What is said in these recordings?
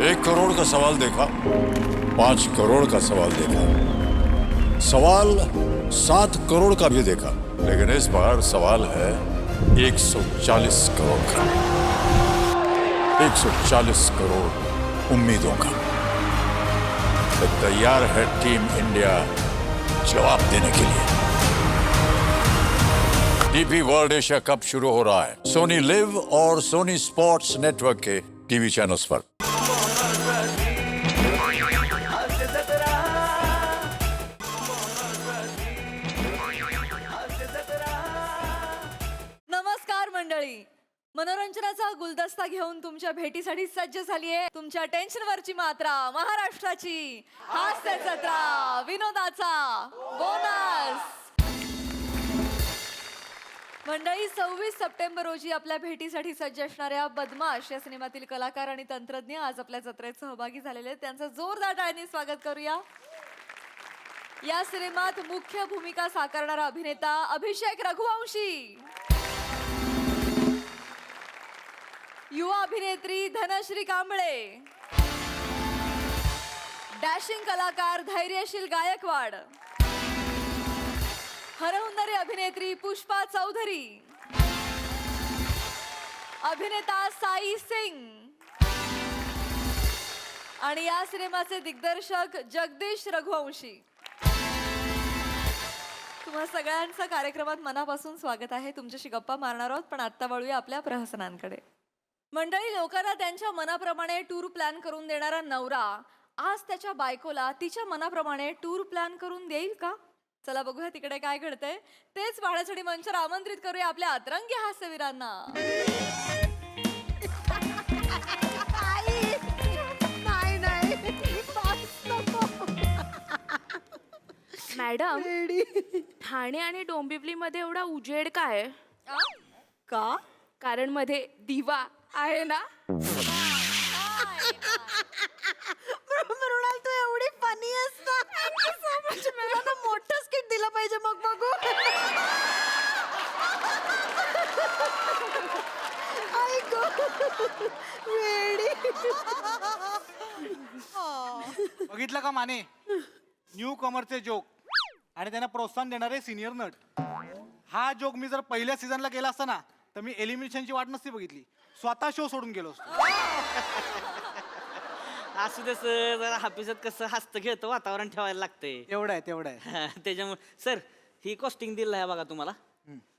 1 करोड़ का सवाल देखा, 5 करोड़ का सवाल देखा, सवाल 7 करोड़ का भी देखा, लेकिन इस बार सवाल है 140 करोड़ का। 140 करोड़ उम्मीदों का। तो तैयार है टीम इंडिया जवाब देने के लिए। डीपी वर्ल्ड एशिया कप शुरू हो रहा है सोनी लिव और सोनी स्पोर्ट्स नेटवर्क के टीवी चैनल्स पर। नमस्कार मंडळी, मनोरंजनाचा गुलदस्ता घेऊन तुमच्या भेटीसाठी सज्ज झालीये तुमच्या टेन्शनवरची मात्रा, महाराष्ट्राची हास्य जत्रा, विनोदाचा बोनस। मंडळी, 26 सप्टेंबर रोजी आपल्या भेटीसाठी सज्ज असणाऱ्या बदमाश या सिनेमातील कलाकार आणि तंत्रज्ञ आज आपल्या जत्रेत सहभागी झालेले आहेत। त्यांचं जोरदार टाळ्यांनी स्वागत करूया। या सिनेमात मुख्य भूमिका साकारणारा अभिनेता अभिषेक रघुवंशी, युवा अभिनेत्री धनश्री कांबळे, डॅशिंग कलाकार धैर्यशील गायकवाड, हरहुन्नरी अभिनेत्री पुष्पा चौधरी, अभिनेता साई सिंग आणि या सिनेमाचे दिग्दर्शक जगदीश रघुवंशी। तुम्हा सगळ्यांचं कार्यक्रमात मनापासून स्वागत आहे। तुमच्याशी गप्पा मारणार आहोत, पण आता वळूया आपल्या प्रहसनांकडे। मंडळी, लोकांना त्यांच्या मनाप्रमाणे टूर प्लॅन करून देणारा नवरा आज त्याच्या बायकोला तिच्या मनाप्रमाणे टूर प्लॅन करून देईल का? चला बघूया तिकडे काय घडतंय। तेच पाहण्यासाठी मंचावर आमंत्रित करूया आपल्या अतरंगी हास्यवीरांना। मॅडम, ठाणे आणि डोंबिवलीमध्ये एवढा उजेड काय का? कारण मध्ये दिवा आहे ना। मृणाल, तू एवढी फनी असता। मला ना मोठं स्किट दिलं पाहिजे मग बघू। आई गो, वेडी। बघितलं का माने, न्यू कमरचे जोक आणि त्यांना प्रोत्साहन देणारे सिनियर नट। हा जोक मी जर पहिल्या सीझनला केला असता ना, तर मी एलिमिनेशनची वाट नसती बघितली, स्वतः शो सोडून गेलो असतो। असू दे सर, जरा ऑफिसात कसं हसतं खेळतं वातावरण ठेवायला लागतंय। एवढं आहे, तेवढं आहे। त्याच्यामुळे सर, ही कॉस्टिंग दिलं आहे बघा तुम्हाला।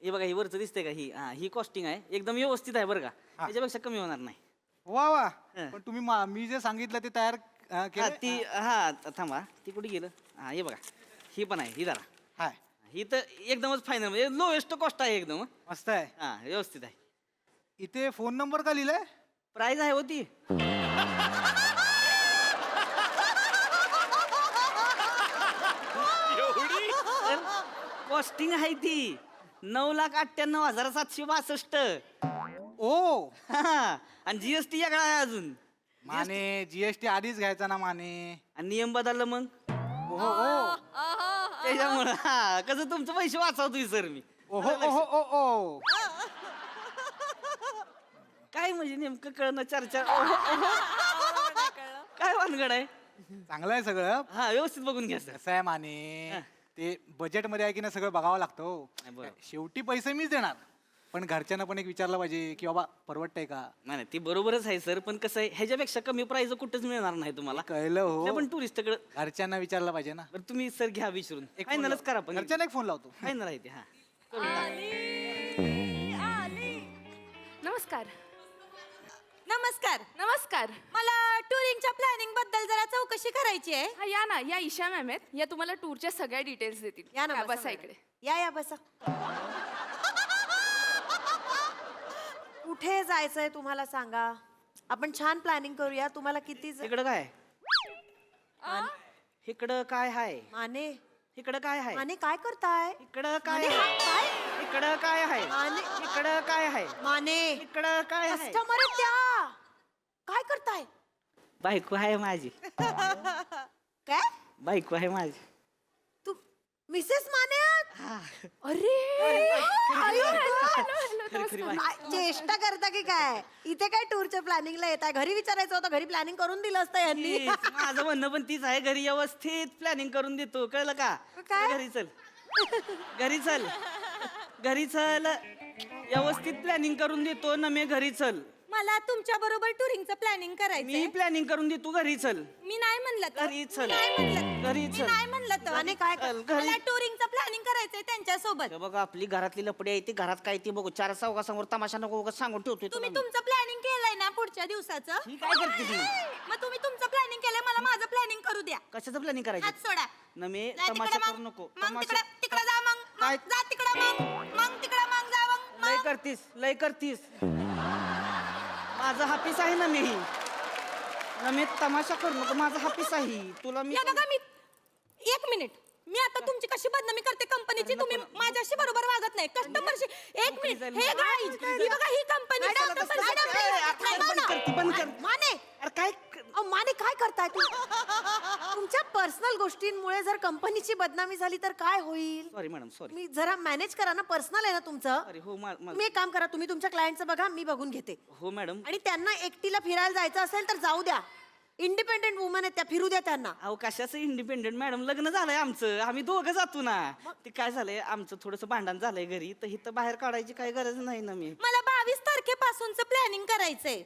हे बघा, ही वरचं दिसते का, ही कॉस्टिंग आहे, एकदम व्यवस्थित आहे बरं का, त्याच्यापेक्षा कमी होणार नाही। वा वा, पण तुम्ही मी जे सांगितलं ते तयार केलं? थांबा, ती कुठे गेलं? हे बघा, ही पण आहे, ही जरा हाय, ही तर एकदमच फायनल, म्हणजे लोएस्ट कॉस्ट आहे एकदम। मस्त आहे। व्यवस्थित आहे। इथे फोन नंबर का लिहिलाय? प्राइस आहे होती। कॉस्टिंग आहे ती 9,98,762। ओ, आणि जीएसटी वेगळा आहे अजून। माने जीएसटी आधीच घ्यायचा ना माने। आणि नियम बदललं मग ओहो ओ, त्याच्यामुळं कसं तुमचे पैसे वाचवतोय सर मी। ओहो ओहो ओ ओ, काय म्हणजे नेमकं कळणं चर्चा काय वानगड आहे? चांगलं आहे सगळं। व्यवस्थित बघून घ्या सर। कसं आहे माने, ते बजेट मध्ये आहे की नाही सगळं बघावं लागतं हो। बरोबर. शेवटी पैसे मीच देणार, पण घरच्यांना पण एक विचारलं पाहिजे की बाबा परवडतंय का। नाही ती बरोबरच आहे सर, पण कसं आहे, ह्याच्यापेक्षा कमी प्राइस कुठेच मिळणार नाही तुम्हाला। कळलं हो, पण टुरिस्टकडे घरच्यांना विचारलं पाहिजे ना। बरं, तुम्ही सर घ्या विचारून, एक phone फायनलच लाव. करा पण। घरच्यांना एक फोन लावतो। फायनल आहे ते। नमस्कार। नमस्कार। नमस्कार। मला टूरिंगच्या प्लॅनिंग बद्दल जरा चौकशी करायची आहे। हा, या ना, या ईशा मॅम आहेत, या तुम्हाला टूरच्या सगळ्या डिटेल्स देतील। या ना, बसा बसा इकडे। या बसा। कुठे जायचंय तुम्हाला सांगा, आपण छान प्लॅनिंग करूया। तुम्हाला किती इकडं काय? इकडं काय आहे? माने, इकडं काय आहे? माने काय करताय? इकडं काय माने, आहे? काय? इकडं काय आहे? माने, इकडं काय आहे? माने, इकडं काय आहे? कस्टमर त्या काय करताय? बायको आहे माझी। काय? बायको आहे माझी। तू मिसेस माने आहात? अरे चेष्टा करता की काय इथे काय टूरच्या प्लॅनिंगला येत आहे घरी विचारायचं होतं घरी प्लॅनिंग करून दिलं असतं यांनी तीच, माझं म्हणणं पण तीच आहे. घरी व्यवस्थित प्लॅनिंग करून देतो, कळलं का? काय? घरी चल, घरी चल, घरी चल, व्यवस्थित प्लॅनिंग करून देतो ना. मी घरी चल, मला तुमच्या बरोबर टुरिंगचं प्लॅनिंग मी करायचं प्लॅनिंग करून देतो. घरी चल, मी नाही म्हणलं तर. घरी चल, नाही म्हणलं घरी मी चल. नाही म्हणलं तर आणि काय चल, घरी. मला टुरिंगचं प्लॅनिंग करायचंय त्यांच्यासोबत हे बघा आपली घरातली लपडी आहे ती घरात काय ती बघू. चार चौघासमोर तमाशा नको उगाच सांगून ठेवतोय तुला तुम्ही मी. तुमचं प्लॅनिंग केलंय ना पुढच्या दिवसाचं ही काय करते ती? मग तुम्ही तुमचं प्लॅनिंग केलंय मला माझं प्लॅनिंग करू द्या कशाचं प्लॅनिंग हात करायचं? सोडा ना मी नाही तमाशा तिकडे करू नको. मग तमाशा तिकडे जा मग काय? जा तिकडे मग तिकडे मग जा मग लय करतीस, लय करतीस. माझं हापीस आहे ना मी. ना मी तमाशा करू नको, माझं हापीस आहे. तुला मी या बघा मी एक मिनिट मी आता तुमची कशी बदनामी करते कंपनीची तुम्ही माझ्याशी बरोबर वागत नाही कस्टमरशी एक मिनिट हे गाईज ही बघा ही कंपनी बंद कर. माने अरे काय माने काय करताय तुम्ही तुमच्या पर्सनल गोष्टींमुळे जर कंपनीची बदनामी झाली तर काय होईल सॉरी मॅडम, सॉरी. मी जरा मॅनेज करा ना पर्सनल आहे ना तुमचं अरे हो तुम्ही एक काम करा तुम्ही तुमच्या क्लायंटचं बघा मी बघून घेते हो मॅडम. आणि त्यांना एकटीला फिरायला जायचं असेल तर जाऊ द्या इंडिपेंडेंट वुमन आहेत त्या फिरू द्या त्यांना अहो कशाचं इंडिपेंडेंट मॅडम, लग्न झालंय आमचं, आम्ही दोघं जातो ना. ते काय झालंय आमचं थोडंसं भांडण झालंय घरी, तर इथं बाहेर काढायची काही गरज नाही ना. मी मला 22 तारखेपासूनच प्लॅनिंग करायचंय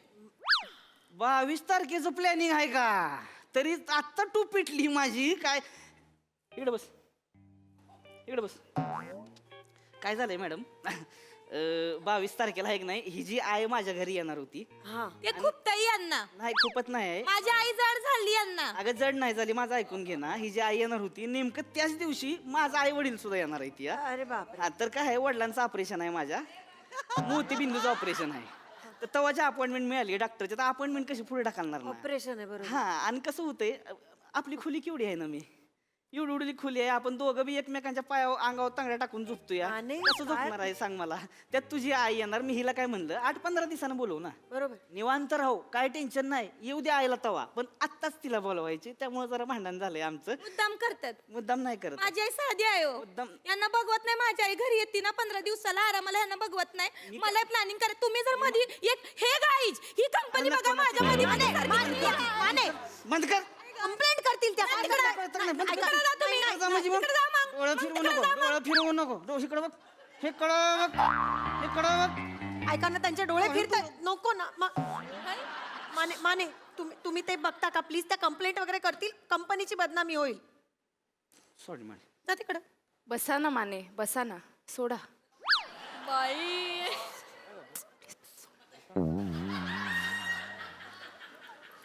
22 तारखेचं प्लॅनिंग आहे का? तरी आत्ता टू पिटली माझी. काय इकडे बस, इकडे बस. काय झालंय मॅडम? 22 तारखेला आहे की नाही, ही जी आई माझ्या घरी येणार होती. ते खूप ताई यांना नाही खूपच नाही आहे. माझी आई जड झाली यांना अगं जड नाही झाली, माझं ऐकून घे ना. ही जी आई येणार होती नेमकं त्याच दिवशी माझा आई वडील सुद्धा येणार आहे ती. अरे बाप हा तर काय आहे, वडिलांचं ऑपरेशन आहे माझ्या, मोतीबिंदूचं ऑपरेशन आहे. तर तेव्हाची अपॉइंटमेंट मिळाली डॉक्टरची, तर अपॉइंटमेंट कशी पुढे ढकलणार ना. ऑपरेशन आहे बरोबर हा आणि कसं होतंय, आपली खोली केवढी आहे ना, मी एवढी खोली आहे, आपण दोघं बी एकमेकांच्या पायावर अंगावर तांगड्या टाकून झोपतो या. आणि कसं झोपणार आहे सांग मला? त्यात तुझी आई येणार, मी हिला काय म्हणलं 8-15 दिवसानं बोलवू ना, बरोबर निवांत राहू, काय टेन्शन नाही, येऊ दे आईला तवा. पण आत्ताच तिला बोलवायची, त्यामुळे जरा भांडण झालंय आमचं. मुद्दाम करतात मुद्दाम नाही करत. माझी आई साधी आहे हो. मुद्दाम यांना बघवत नाही माझी आई घरी येते ना 15 दिवसाला आरामाला यांना बघवत नाही मला प्लॅनिंग करा तुम्ही जर मध्ये एक हे गाईज ही कंपनी बघा माझ्या मध्ये माने बंद कर. कंप्लेंट करतील त्या डोळं फिरवू नको, डोळं फिरवू नको. इकडं बघ, हे इकडं बघ, इकडं बघ. ऐका ना त्यांचे डोळे फिरतात नको ना माने माने तुम्ही ते बघता का प्लीज त्या कंप्लेंट वगैरे करतील कंपनीची बदनामी होईल सॉरी मॅडम. जा तिकडं बसा ना माने, बसा ना, सोडा. बाई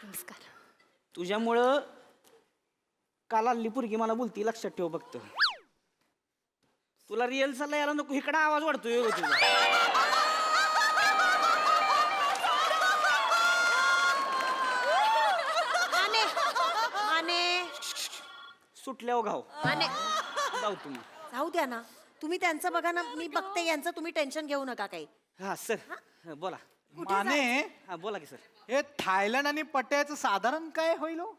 नमस्कार. तुझ्यामुळं काल आली पोरगी मला बोलती, लक्षात ठेव फक्त. तुला रिअल चालला यायला नको, इकडं आवाज वाढतोय हो तुझा. माने माने सुटल्यावर घाव माने जाऊ तुम्ही. जाऊ द्या ना तुम्ही त्यांचं बघा ना मी बघते यांचं तुम्ही टेन्शन घेऊ नका काही हा सर बोला. माने हा बोला की सर. हे थायलंड आणि पट्ट्याचं साधारण काय होईल हो?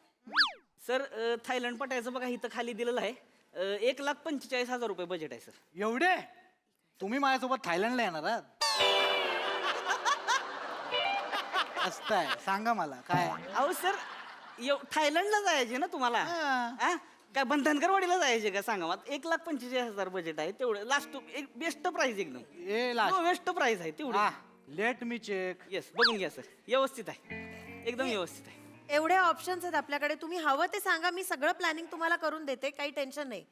सर थायलंड पटायचं बघा इथं खाली दिलेलं आहे. 1,45,000 रुपये बजेट आहे सर. एवढे तुम्ही माझ्यासोबत थायलंडला येणार आहात असतं आहे सांगा मला काय अहो सर थायलंडला जायचे ना तुम्हाला? हा? काय बंधनकरवाडीला जायचे का सांगा मला? 1,45,000 बजेट आहे तेवढं. लास्ट एक बेस्ट प्राइस एकदम. ए लास्ट बेस्ट प्राइस आहे तेवढं. लेट मी चेक येस बघून घ्या सर, व्यवस्थित आहे, एकदम व्यवस्थित आहे. एवढे ऑप्शन्स आहेत आपल्याकडे तुम्ही हवं ते सांगा मी सगळं प्लॅनिंग तुम्हाला करून देते काही टेन्शन नाही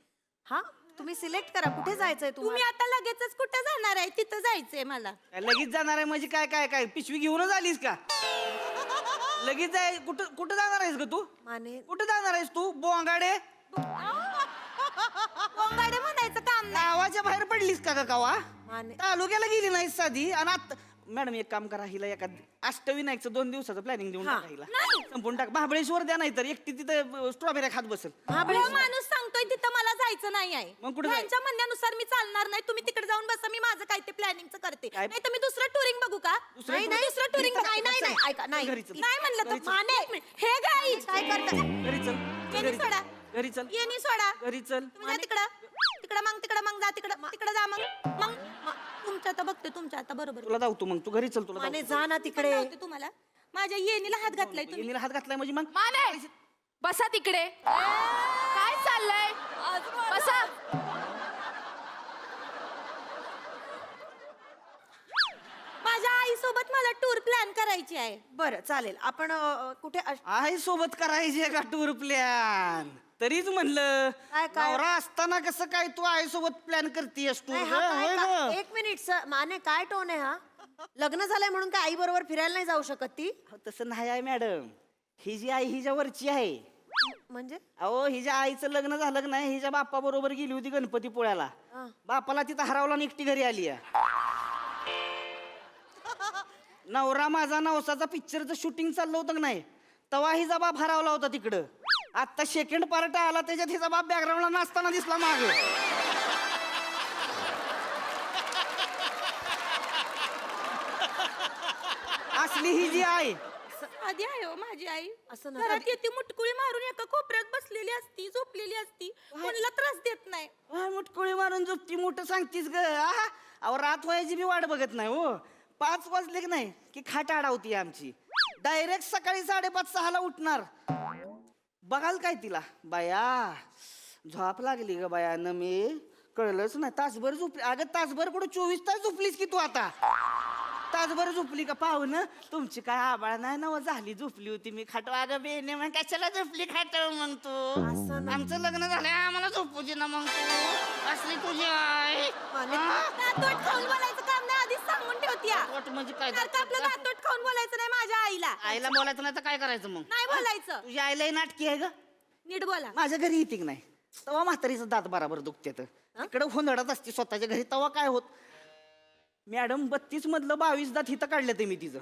हा तुम्ही सिलेक्ट करा कुठे जायचंय तुम्ही आता लगेचच कुठे जाणार आहे तिथं जायचंय मला काय लगेच जाणार आहे म्हणजे काय काय काय पिशवी घेऊनच आलीस का? लगेच जाय कुठं कुठं जाणार आहेस ग तू? माने कुठं जाणार आहेस तू बोंगाडे? कोंगाडे म्हणायचं काम नाही गावाच्या बाहेर पडलीस का कावा? माने तालुक्याला गेली नाहीस साधी. आणि आता मॅडम एक काम करा, हिला एका अष्टविनायकचं 2 दिवसाचं प्लॅनिंग देऊन टाका हिला. संपून टाक. महाबळेश्वर द्या नाही तर एकटी तिथं स्ट्रॉबेरी खात बसेल. माणूस सांगतोय तिथं मला जायचं नाही आहे मग कुठे त्यांच्या म्हणण्यानुसार मी चालणार नाही तुम्ही तिकडे जाऊन बसा मी माझं काय ते प्लॅनिंगचं करते काय? नाही तर मी दुसरं टुरिंग बघू का दुसरं दुसरं टुरिंग नाही नाही नाही ऐका नाही घरी चल. नाही म्हणलं तर माने हे गाईज काय करता घरी चल, येणी सोडा घरी चल, येणी सोडा घरी चल. तुम्ही जा तिकडं जा तिकडं जा मग तुमच्या आता बघते तुमच्या आता बरोबर तुला धावतो मग तू घरी चल तुला माने धावतो. जा ना तिकडे तुम्हाला माझ्या येणीला हात घातलाय तुम्ही येणीला हात घातलाय म्हणजे मग माने बसा तिकडे काय चाललंय बसा माझ्या आई सोबत मला टूर प्लॅन करायची आहे बरं चालेल आपण कुठे आई सोबत करायची का टूर प्लॅन तरीच म्हणलं काय? नवरा असताना कसं काय तू आई सोबत प्लॅन करतीयस तू नाही, हा काय एक मिनिट सर माने काय टोन आहे हा लग्न झालंय म्हणून काय आई बरोबर फिरायला नाही जाऊ शकत ती तसं नाही आहे मॅडम ही जी आई हिच्या वरची आहे म्हणजे अहो हिच्या आईचं लग्न झालं की नाही हिच्या बाप्पा बरोबर गेली होती गणपती पोळ्याला बापाला तिथं हरवला आणि एकटी घरी आली आहे. नवरा माझा नवसाचा पिक्चरचं शूटिंग चाललं होतं की नाही तेव्हा हिचा बाप हरवला होता तिकडं आता सेकंड पार्ट आला त्याच्यात हिचा बाप बॅकग्राऊंडला नाचताना दिसला मागे असली ही जी आहे आधी आहे हो माझी आई असं असं घरात येते मुटकुळी मारून एका कोपऱ्यात बसलेली असती झोपलेली असती कोणाला त्रास देत नाही मुटकुळी मारून झोपती मोठं सांगतीस ग अहो रात व्हायची बी वाट बघत नाही हो 5 वाजले की नाही की खाट आडावती आमची डायरेक्ट सकाळी 5:30-6ला उठणार बघाल काय तिला बाया झोप लागली ग बायानं मी कळलंच नाही तासभर झोपली अगं तासभर कुठं 24 तास झोपलीस की तू आता तासभर झोपली का पाहुणं तुमची काय आबाळ नाही ना झाली झोपली होती मी खाटो अगं बेने मग कशाला झोपली खाटव मग तू आमचं लग्न झालंय आम्हाला झोपू दे ना मग तू असली तुझी आई दातोट खाऊन बोलायचं काम नाही आधीच सांगून ठेवती पोट म्हणजे काय आपलं दातोट खाऊन बोलायचं नाही माझ्या आईला आईला बोलायचं नाही तर काय करायचं मग नाही बोलायचं तुझी आईलाही नाटकी आहे ग नीट बोला माझ्या घरी येते की नाही तेव्हा म्हातारीचं दात बराबर दुखते इकडे हुंदडत असते स्वतःच्या घरी तेव्हा काय होत मॅडम 32 मधलं 22 दात हिथं काढलं ते मी तिचं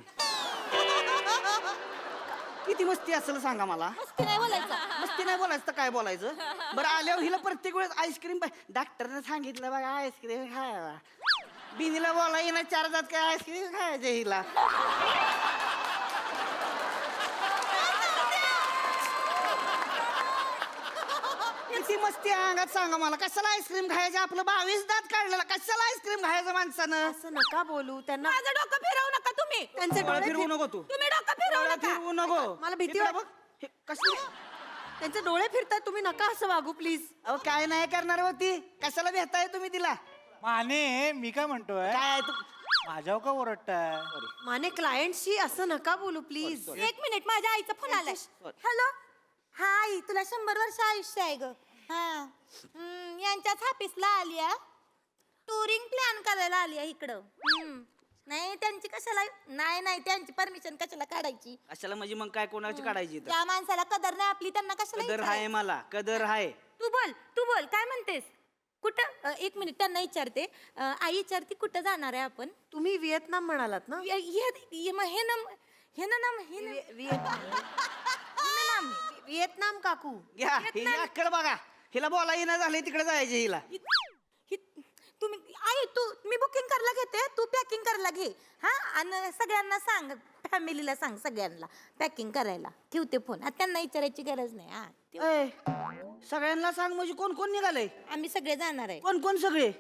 किती मस्ती असेल सांगा मला मस्ती नाही बोलायचं मस्ती नाही बोलायचं तर काय बोलायचं बरं आल्यावर हिला प्रत्येक वेळेस आईस्क्रीम डॉक्टरने सांगितलं बघा आईस्क्रीम खायला बिनीला बोला येणार 4 दात काय आईस्क्रीम खायचे हिला किती मस्ती आहे अंगात सांगा मला कशाला आईस्क्रीम खायचं आपलं 22 दात काढलेला कशाला आईस्क्रीम खायचं माणसानं असं नका बोलू त्यांना माझं डोकं फिरवू नका तुम्ही त्यांचे डोळे डोळे फिरवू नको तू तुम्ही डोकं फिरवू डोळे नका फिरवू नको मला भीती इकडं वाट- बघ. हे कसली त्यांचे डोळे फिरतात तुम्ही नका असं वागू प्लीज अहो काय नाही करणार होती कशाला भेटताय तुम्ही तिला माने मी काय म्हणतोय काय तू माझ्यावर का ओरडताय माने क्लायंटशी असं नका बोलू प्लीज एक मिनिट माझ्या आईचा फोन आलाय हॅलो हा आई तुला 100 वर्ष आयुष्य आहे ग हा यांच्याच ऑफिसला आली टुरिंग प्लॅन करायला आली इकडं नाही त्यांची कशाला नाही त्यांची परमिशन कशाला काढायची कशाला म्हणजे मग काय कोणाची काढायची तर त्या माणसाला कदर नाही आपली त्यांना कशाला कदर विचारायचं? आहे मला कदर आहे तू बोल काय म्हणतेस कुठं एक मिनिट त्यांना विचारते आई विचारते कुठं जाणार आहे आपण तुम्ही व्हिएतनाम म्हणालात ना व्हिएतनाम काकू घ्या हिची अक्कल बघा हिला बोला येणं झालंय तिकडे जायचे हिला तुम्ही आई मी बुकिंग करायला घेते तू पॅकिंग करायला घे हा आणि सगळ्यांना सांग फॅमिलीला सांग सगळ्यांना पॅकिंग करायला ठेवते फोन आता त्यांना विचारायची गरज नाही हा ए, सगळ्यांना सांग म्हणजे कोण कोण निघालंय आम्ही सगळे जाणार आहे कोण कोण सगळे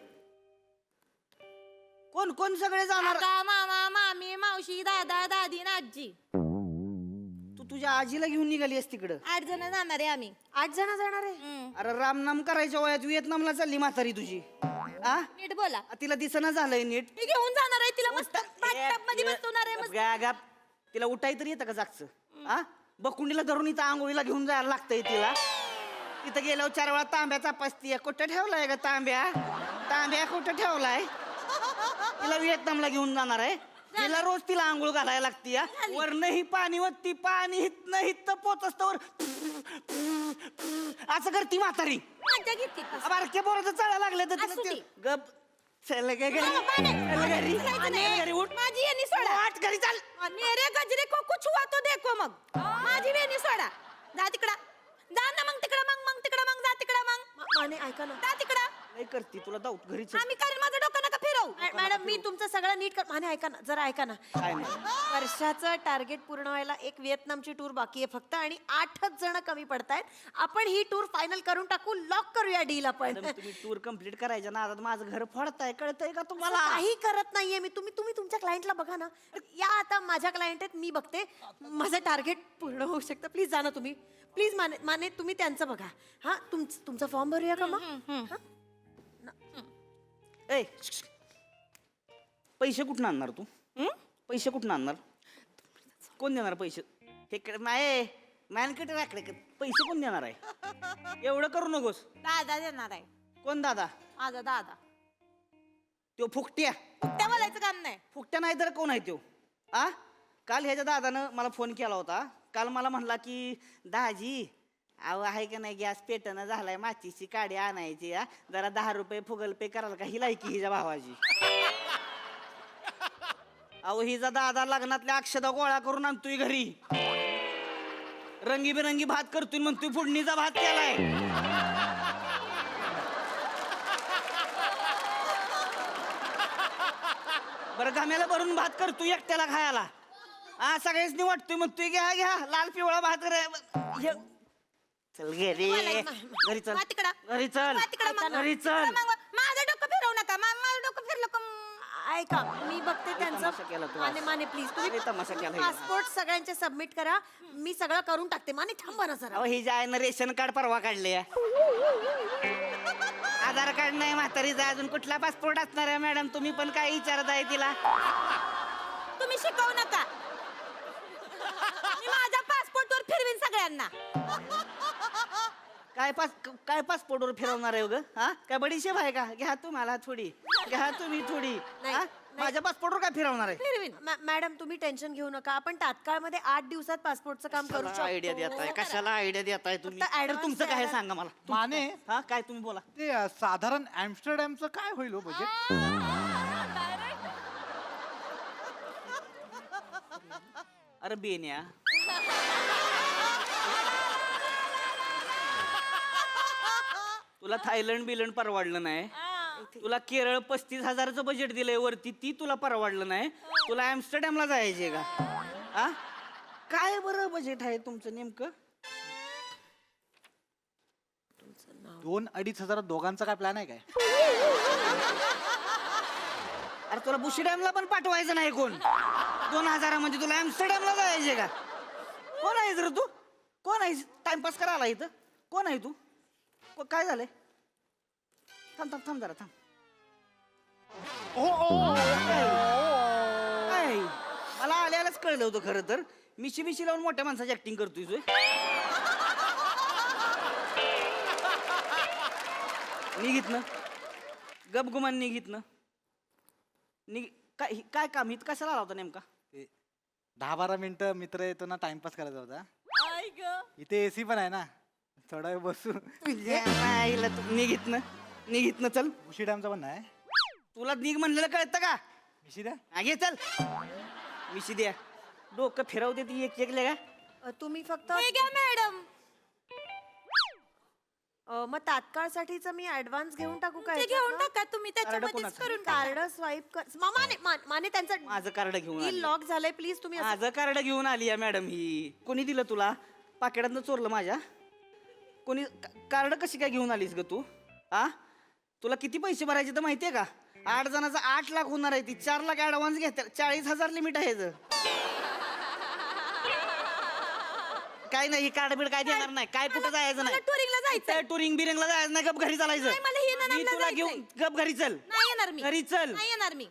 कोण कोण सगळे जाणार काका मामा मामी मावशी दादा दादी आणि आजी तू तुझ्या आजीला घेऊन निघाली आहेस तिकडं 8 जण जाणार आहे आम्ही 8 जण जाणार आहे अरे रामनाम करायच्या वयात व्हिएतनामला चालली म्हातारी तुझी आ नीट बोला तिला दिसना झालंय नीट मी घेऊन जाणार आहे तिला मस्त बाथटब मध्ये बसवणार आहे मस्त तिला उठाय तरी येतं का जागचं आ बकुंडीला धरून इथं आंघोळीला घेऊन जायला लागतंय तिला तिथं गेल्यावर 4 वेळा तांब्या चापासतीये कुठं ठेवलाय ग तांब्या कुठं ठेवलाय तिला व्हिएतनामला घेऊन जाणार आहे तिला रोज तिला आंघोळ घालायला लागती वरनं ही पाणी वत्ती पाणी हितनं हित पोचस्तवर असं करती म्हातारी मजा घेते ती. बारक्या पोराचं चढायला लागलं तर असू तिला दे. गप चल गे घरी माने, चल घरी जायचं नाही. घरी उठ माझी वेणी सोडा वाट घरी चाल मेरे गजरे को कुछ हुआ तो देखो मग माझी वेणी सोडा जा तिकडं जा ना मग तिकडं मग तिकडं मग जा तिकडं मग माने ऐका ना जा तिकडं नाही करती तुला जाऊ घरी चल. आम्ही करेन, माझं डोकं नका फिरवू. मॅडम मी तुमचं सगळं नीट कर. माने ऐका ना, जरा ऐका ना. काय नाही वर्षाचं टार्गेट पूर्ण व्हायला एक व्हिएतनामची टूर बाकी आहे फक्त आणि 8च जण कमी पडतायत. आपण ही टूर फायनल करून टाकू, लॉक करूया डील आपण. मॅडम तुम्ही टूर कंप्लीट करायच्या ना आता माझं घर फोडताय कळतंय का मला तुम्हाला? काही करत नाहीये मी. तुम्ही तुमच्या क्लायंटला बघा ना. या आता माझ्या क्लायंट आहेत, मी बघते. माझं टार्गेट पूर्ण होऊ शकतं. प्लीज जा ना तुम्ही. प्लीज माने तुम्ही त्यांचं बघा. हा तुमचा फॉर्म भरूया का मग? हा? ए पैसे कुठून आणणार तू? पैसे कुठून आणणार? कोण देणार पैसे? हे मॅनकडे राखले पैसे कोण देणार आहे? एवढं करू नकोस. दादा देणार आहे. कोण दादा? माझा दादा. तो फुकट्या. त्या बोलायचं काम नाही. फुकट्या नाही तर कोण आहे तो? आ काल ह्याच्या दादानं मला फोन केला होता. काल मला म्हणला की दाजी अहो आहे का नाही गॅस पेटणं झालाय, माचीची काडी आणायची, जरा 10 रुपये फुगल पे कराल का? ही लायकी हिच्या भावाची. अहो हिचा दादा लग्नातल्या अक्षदा गोळा करून आणतोय घरी, रंगीबेरंगी भात करतोय, म्हणतोय फोडणीचा भात केलाय. बरं घाम्याला भरून भात करतोय एकट्याला खायला. हा सगळ्यांनी वाटतोय, म्हणतोय घ्या घ्या लाल पिवळा भात रे. चल घरी घरी चल, घरी चल, घरी चल. माझं डोकं फिरवू नका. माझं डोकं फिरलं का ऐका मी बघते तमाशा केला तू त्यांचं. आज. माने प्लीज लय तमाशा केला हिने. पासपोर्ट सगळ्यांचे सबमिट करा. मी सगळं करून टाकते. माने थांबा ना जरा. अहो ही जे आहे ना रेशन कार्ड परवा काढले, आधार कार्ड नाही म्हातारीचा. अजून कुठला पासपोर्ट असणार आहे मॅडम? तुम्ही पण काय विचारत आहे तिला? तुम्ही शिकवू नका. मी माझ्या पासपोर्टवर फिरवीन सगळ्यांना. काय पासपोर्टवर फिरवणार आहे ग? हा काय बडीशेप आहे का? घ्या तुम्हाला थोडी, घ्या तुम्ही थोडी. हा? माझ्या पासपोर्टवर काय फिरवणार आहे? फिरवीन. मॅडम तुम्ही टेन्शन घेऊ नका. आपण तात्काळमध्ये 8 दिवसात पासपोर्टचं काम करू शकतो. आयडिया देताय, कशाला आयडिया देताय तुम्ही? फक्त advance तर तुमचं काय आहे द्यायला- सांगा मला. माने हा काय तुम्ही बोला. ते साधारण ऍम्स्टरडॅमचं काय होईल हो बजेट? अरे बेन्या तुला थायलंड बिलंड परवडलं नाही. तुला केरळ 35,000चं बजेट दिलंय वरती, ती तुला परवडलं नाही. तुला ऍम्स्टरडॅमला जायचे का? आ काय बरं बजेट आहे तुमचं नेमकं? 2-2.5 हजार दोघांचा काय प्लॅन आहे काय? अरे तुला बुशी डॅमला पण पाठवायचं नाही कोण. 2,000 म्हणजे तुला ऍम्स्टरडॅमला जायचे का? कोण आहेस रे तू? कोण आहेस? टाइमपास करायला इथं? कोण आहे तू? काय झालंय? थांब थांब थांब जरा थांब. काय? मला आल्यालाच कळलं होतं खरं तर. मिशी बिशी लावून मोठ्या माणसाची ऍक्टिंग करतोय तू. निघित ना गपगुमान निघित ना काय काय काम इथं कशाला आला होता नेमका? 10-12 मिनिटं मित्र येतो ना, टाइमपास करायचा होता. इथे एसी पण आहे ना, थोडा वेळ बसू. निघित ना चल. उशी डॅमचा पण नाही. तुला निघ म्हणलेलं कळतं का? मिशी द्या. आगे चल. मिशी द्या. डोकं फिरवते ती एक का? तुम्ही फक्त मॅडम मग तात्काळसाठीच मी ऍडव्हान्स घेऊन टाकू का? घेऊन टाका तुम्ही त्याच्यामध्येच कोणाचं? करून कार्ड स्वाईप कर. माने त्यांचं माझं कार्ड घेऊन डील आली. लॉक झालंय. प्लीज तुम्ही असं- माझं कार्ड घेऊन आली आहे मॅडम ही. कोणी दिलं तुला? पाकिटातनं चोरलं माझ्या? कोणी कार्ड कशी काय घेऊन आलीस ग तू? आ तुला किती पैसे भरायचे तर माहितीये का? 8 जणांचा 8 लाख होणार आहे. ती 4 लाख ऍडव्हान्स घेते. 40,000 लिमिट आहे याचं. काय नाही कार्ड बिड काय देणार नाही. काय कुठं जायचं नाही. टुरिंगला जायचं. टुरिंग बिरिंगला जायचं नाही. गप घरी चालायचं. मला हे मी तुला घेऊन गप घरी चल. नाही येणार मी. घरी चल. नाही येणार मी.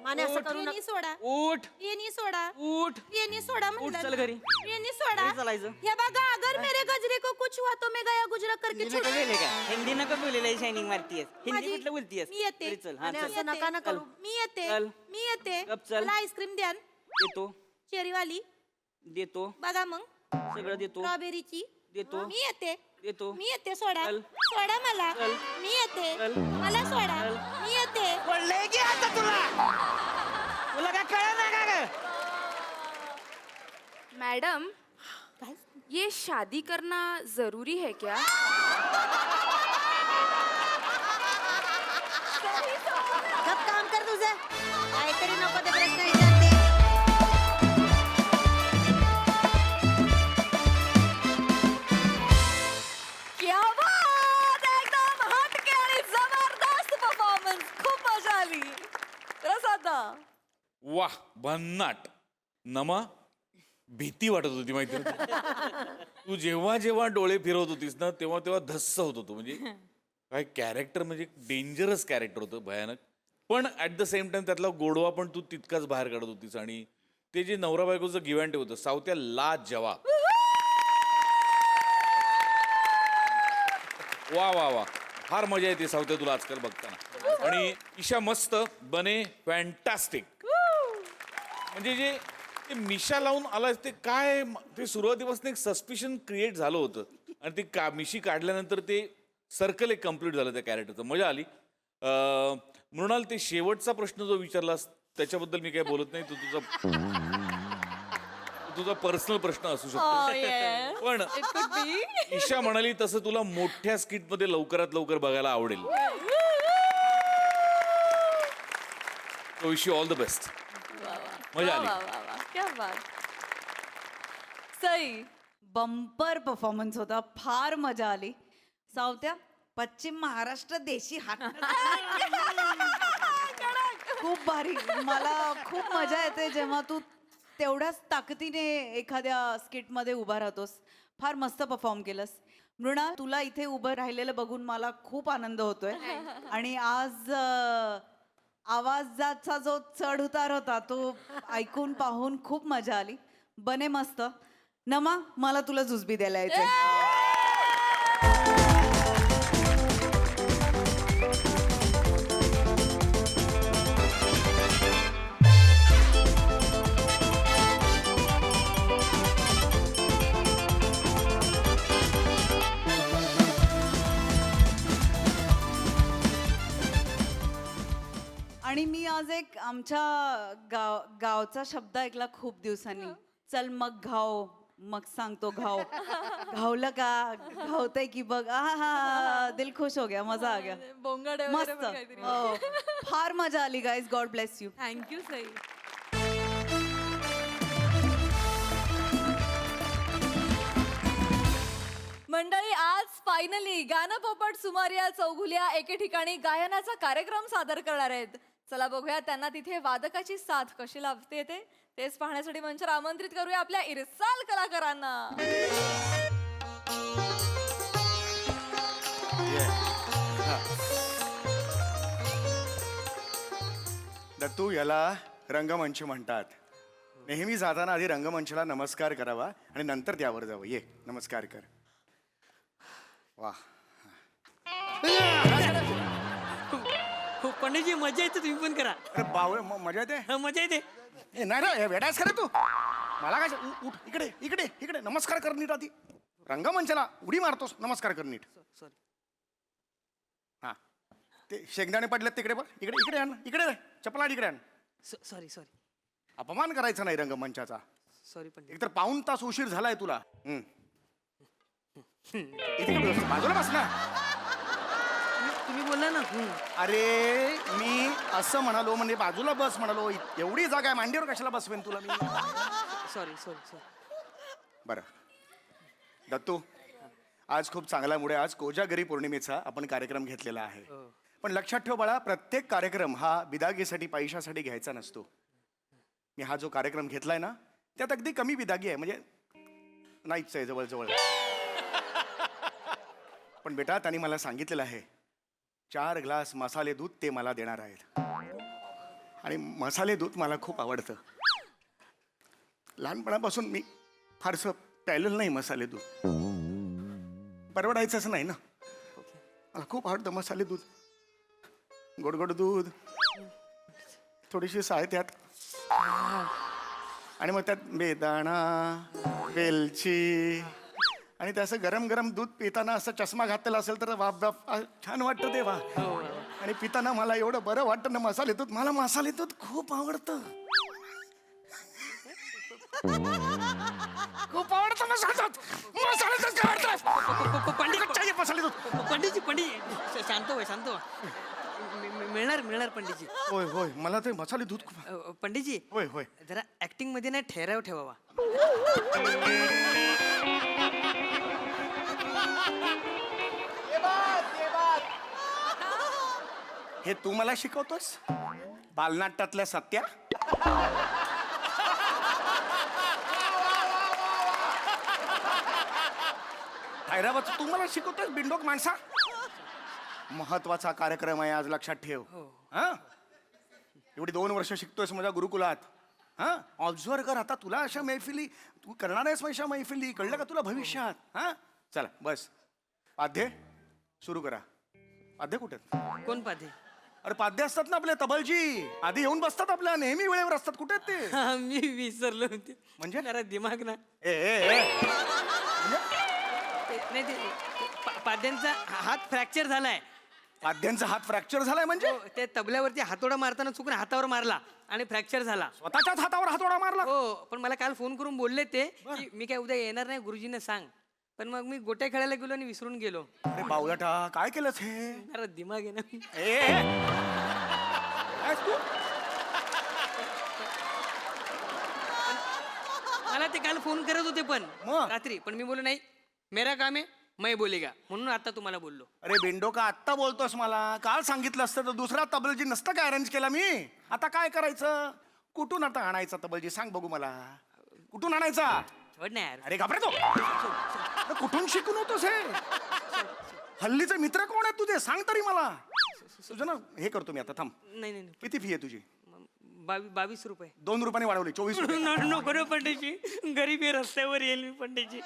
माने असं करू नका. सोडा. उठ येणी सोडा. उठ येणी सोडा उठ चल घरी. येणी सोडा. घरी चालायचं. हे बघा, अगर मेरे गजरे को कुछ हुआ तो मैं गया गुजरा करके हिंदी नका बोलले का? हिंदी नका बोललेलं आहे. शायनिंग मारतीयस. हिंदी कुठलं बोलतीयस? मी येते. घरी चल. हा आणि चल. असं नका ना करू. मी येते. चल. मी येते. गप चल. मला आईस्क्रीम द्या. देतो चेरीवाली देतो बघा मग. सगळं देतो स्ट्रॉबेरीची देतो मी येते. देतो. मी येते. सोडा. चल. सोडा मला. चल. मी येते. चल. मला सोडा. चल. मी येते. पडलंय की आता तुला काय कळलं नाही का ग? मैडम ये शादी करना जरूरी है क्या? गप काम कर तुझं काहीतरी नको ते प्रश्न विचारते. क्या बात आहे, एकदम हटके आणि जबरदस्त परफॉर्मन्स. खूप मजा आली. प्रसादा वाह भन्नाट. नमा भीती वाटत होती माहिती तू जेव्हा जेव्हा डोळे फिरवत होतीस ना तेव्हा तेव्हा धस्स होत होतो. म्हणजे काय कॅरेक्टर, म्हणजे डेंजरस कॅरेक्टर होतं, भयानक. पण ऍट द सेम टाइम त्यातला गोडवा पण तू तितकाच बाहेर काढत होतीस. आणि ते जे नवरा बायकोचं गिव्ह अँड टेक होतं सावत्या ला जवाब. वा वा वा, फार मजा येते सावत्या तुला आजकाल बघताना. आणि ईशा मस्त, बने फॅन्टास्टिक. म्हणजे जे ते मिशा लावून आलाय ते काय, ते सुरुवातीपासून एक सस्पिशन क्रिएट झालं होतं आणि ते मिशी काढल्यानंतर ते सर्कल एक कम्प्लीट झालं त्या कॅरेक्टरचं. मजा आली. मृणाल, ते शेवटचा प्रश्न जो विचारलास त्याच्याबद्दल मी काही बोलत नाही. तुझा पर्सनल प्रश्न असू शकतो. पण ईशा म्हणाली तसं तुला मोठ्या स्किटमध्ये लवकरात लवकर बघायला आवडेल. Wish you all the best. मजा आली. क्या बात. सई बंपर परफॉर्मन्स होता, फार मजा आली. सावत्या पश्चिम महाराष्ट्र देशी हात खूप भारी. मला खूप मजा येते जेव्हा तू तेवढ्याच ताकदीने एखाद्या स्किटमध्ये उभा राहतोस. फार मस्त परफॉर्म केलंस. मृणाल, तुला इथे उभं राहिलेलं बघून मला खूप आनंद होतोय. आणि आज आवाजाचा जो चढ उतार होता तो ऐकून पाहून खूप मजा आली. बने मस्त. नमा, मला तुला जुजबी द्यायला यायचंय. आणि मी आज एक आमच्या गावचा शब्द ऐकला खूप दिवसांनी. चल मग घाव, मग सांगतो घाव. घावलं का, घावतंय की बघ. हा, दिल खुश हो गया, मजा आ गया. बोंगाडे मस्त. हो, फार मजा आली guys. God bless you. Thank you Sai. मंडळी, आज फायनली गाणं पोपट सुमारिया चौगुल्या एके ठिकाणी गायनाचा कार्यक्रम सादर करणार आहेत. चला बघूया त्यांना तिथे वादकाची साथ कशी लाभते तेच पाहण्यासाठी मंचावर आमंत्रित करूया आपल्या इरसाल कलाकारांना. दत्तू, याला रंगमंच म्हणतात. नेहमी जाताना आधी रंगमंचाला नमस्कार करावा आणि नंतर त्यावर जावं. ये, नमस्कार कर. वा, हो पंडितजी, मजा येते, तुम्ही पण करा. अरे बावळे, मजा येते. हा, मजा येते. ए, नाही रे, वेडायस खरं तू. मला काय उठ, इकडे इकडे इकडे नमस्कार कर नीट आधी. रंगमंचाला उडी मारतोस, नमस्कार कर नीट. सॉरी. हा, ते शेंगदाणे पडलेत तिकडे बघ. इकडे इकडे आण, इकडे रे, चपला इकडे आण. सॉरी सॉरी अपमान करायचा नाही रंगमंचाचा. सॉरी पंडित. एकतर पाऊण तास उशीर झालाय तुला. इथे बस, बाजूला बस ना. तुम्ही बोलला ना. अरे मी असं म्हणालो, म्हणजे बाजूला बस म्हणालो. एवढी जागा आहे, मांडीवर कशाला बसवेन तुला मी. Sorry sorry sorry. बरं दत्तू, आज खूप चांगला मूड आहे. आज कोजागरी पौर्णिमेचा आपण कार्यक्रम घेतलेला आहे. पण लक्षात ठेव बाळा, प्रत्येक कार्यक्रम हा बिदागीसाठी, पैशासाठी घ्यायचा नसतो. मी हा जो कार्यक्रम घेतलाय ना त्यात अगदी कमी बिदागी आहे, म्हणजे नाहीच आहे जवळजवळ. पण बेटा, त्यांनी मला सांगितलेलं आहे 4 ग्लास मसाले दूध ते मला देणार आहेत. आणि मसाले दूध मला खूप आवडतं. लहानपणापासून मी फारसं प्यायलेलं नाही मसाले दूध. परवडायचंच नाही ना. मला खूप आवडतं मसाले दूध. गोडगोड दूध, थोडीशी साय त्यात, आणि मग त्यात बेदाणा, वेलची, आणि त्याचं गरम गरम दूध पिताना असं चष्मा घातलेला असेल तर बाप बाप छान वाटतं तेव्हा. आणि पिताना मला एवढं बरं वाटतं ना मसाले दूध. मला मसाले दूध खूप आवडतं. खूप आवडतं मसाले दूध. मसाले दूध आवडतं. पंडित मसाले दूध. पंडितजी, पंडित शांत व्हा, शांत व्हा. मिळणार नमस्कार पंडितजी. होय होय मला ते मसाले दूध खूप पंडितजी होय होय जरा ऍक्टिंग मध्ये ना ठहराव ठेवावा. हे तू मला शिकवतोस बालनाट्यातल्या सत्या. हैराबाद तू मला शिकवतोस बिंडोक माणसा. महत्वाचा कार्यक्रम आहे आज लक्षात ठेव. हा एवढी 2 वर्ष शिकतोयस माझ्या गुरुकुलात. हा ऑब्झर्व कर आता तुला अशा मैफिली तू करणार आहेस अशा मैफिली कळलं का तुला भविष्यात. हा चला बस पाध्ये सुरू करा. पाध्ये कुठे आहेत? कोण पाहते? अरे पाध्ये असतात ना आपल्या तबलजी आधी येऊन बसतात आपल्या नेहमी वेळेवर असतात. कुठे आहेत ते? हा, मी विसरलो होते. म्हणजे? जरा दिमाग ना. ए ए ए नाही ते पाद्यांचा हात फ्रॅक्चर झालाय. पाध्यांचा हात फ्रॅक्चर झालाय म्हणजे हो, ते तबल्यावरती हातोडा मारताना चुकून हातावर मारला आणि फ्रॅक्चर झाला. स्वतःच्याच हातावर हातोडा मारला. हो पण मला काल फोन करून बोलले ते की मी काय उद्या येणार नाही गुरुजींना सांग. पण मग मी गोट्या खेळायला गेलो आणि विसरून गेलो. अरे बावळटा काय केलंस हे? जरा दिमाग आहे ना. ए, ए. आहेस तू? मला ते काल फोन करत होते पण मग? रात्री पण मी बोललो नाही मेरा काम आहे मैं बोलेगा म्हणून आता तुम्हाला बोललो. अरे बिंडो का आत्ता बोलतोस मला काल सांगितलं असतं तर दुसरा तबलजी नसतं काय अरेंज केला मी. आता काय करायचं कुठून आता आणायचा तबलजी सांग बघू मला कुठून आणायचा. छोड ना यार. अरे घाबरे तो अरे, कुठून शिकून होतोस हे. हल्लीचे मित्र कोण आहेत तुझे सांग तरी मला. तुझं ना हे करतो मी आता थांब. नाही नाही किती फी आहे तुझी? 22 रुपये. 2 रुपयाने वाढवली 24 रुपये. नको रे पंडितजी गरीबी रस्त्यावर येईल मी पंडितजी.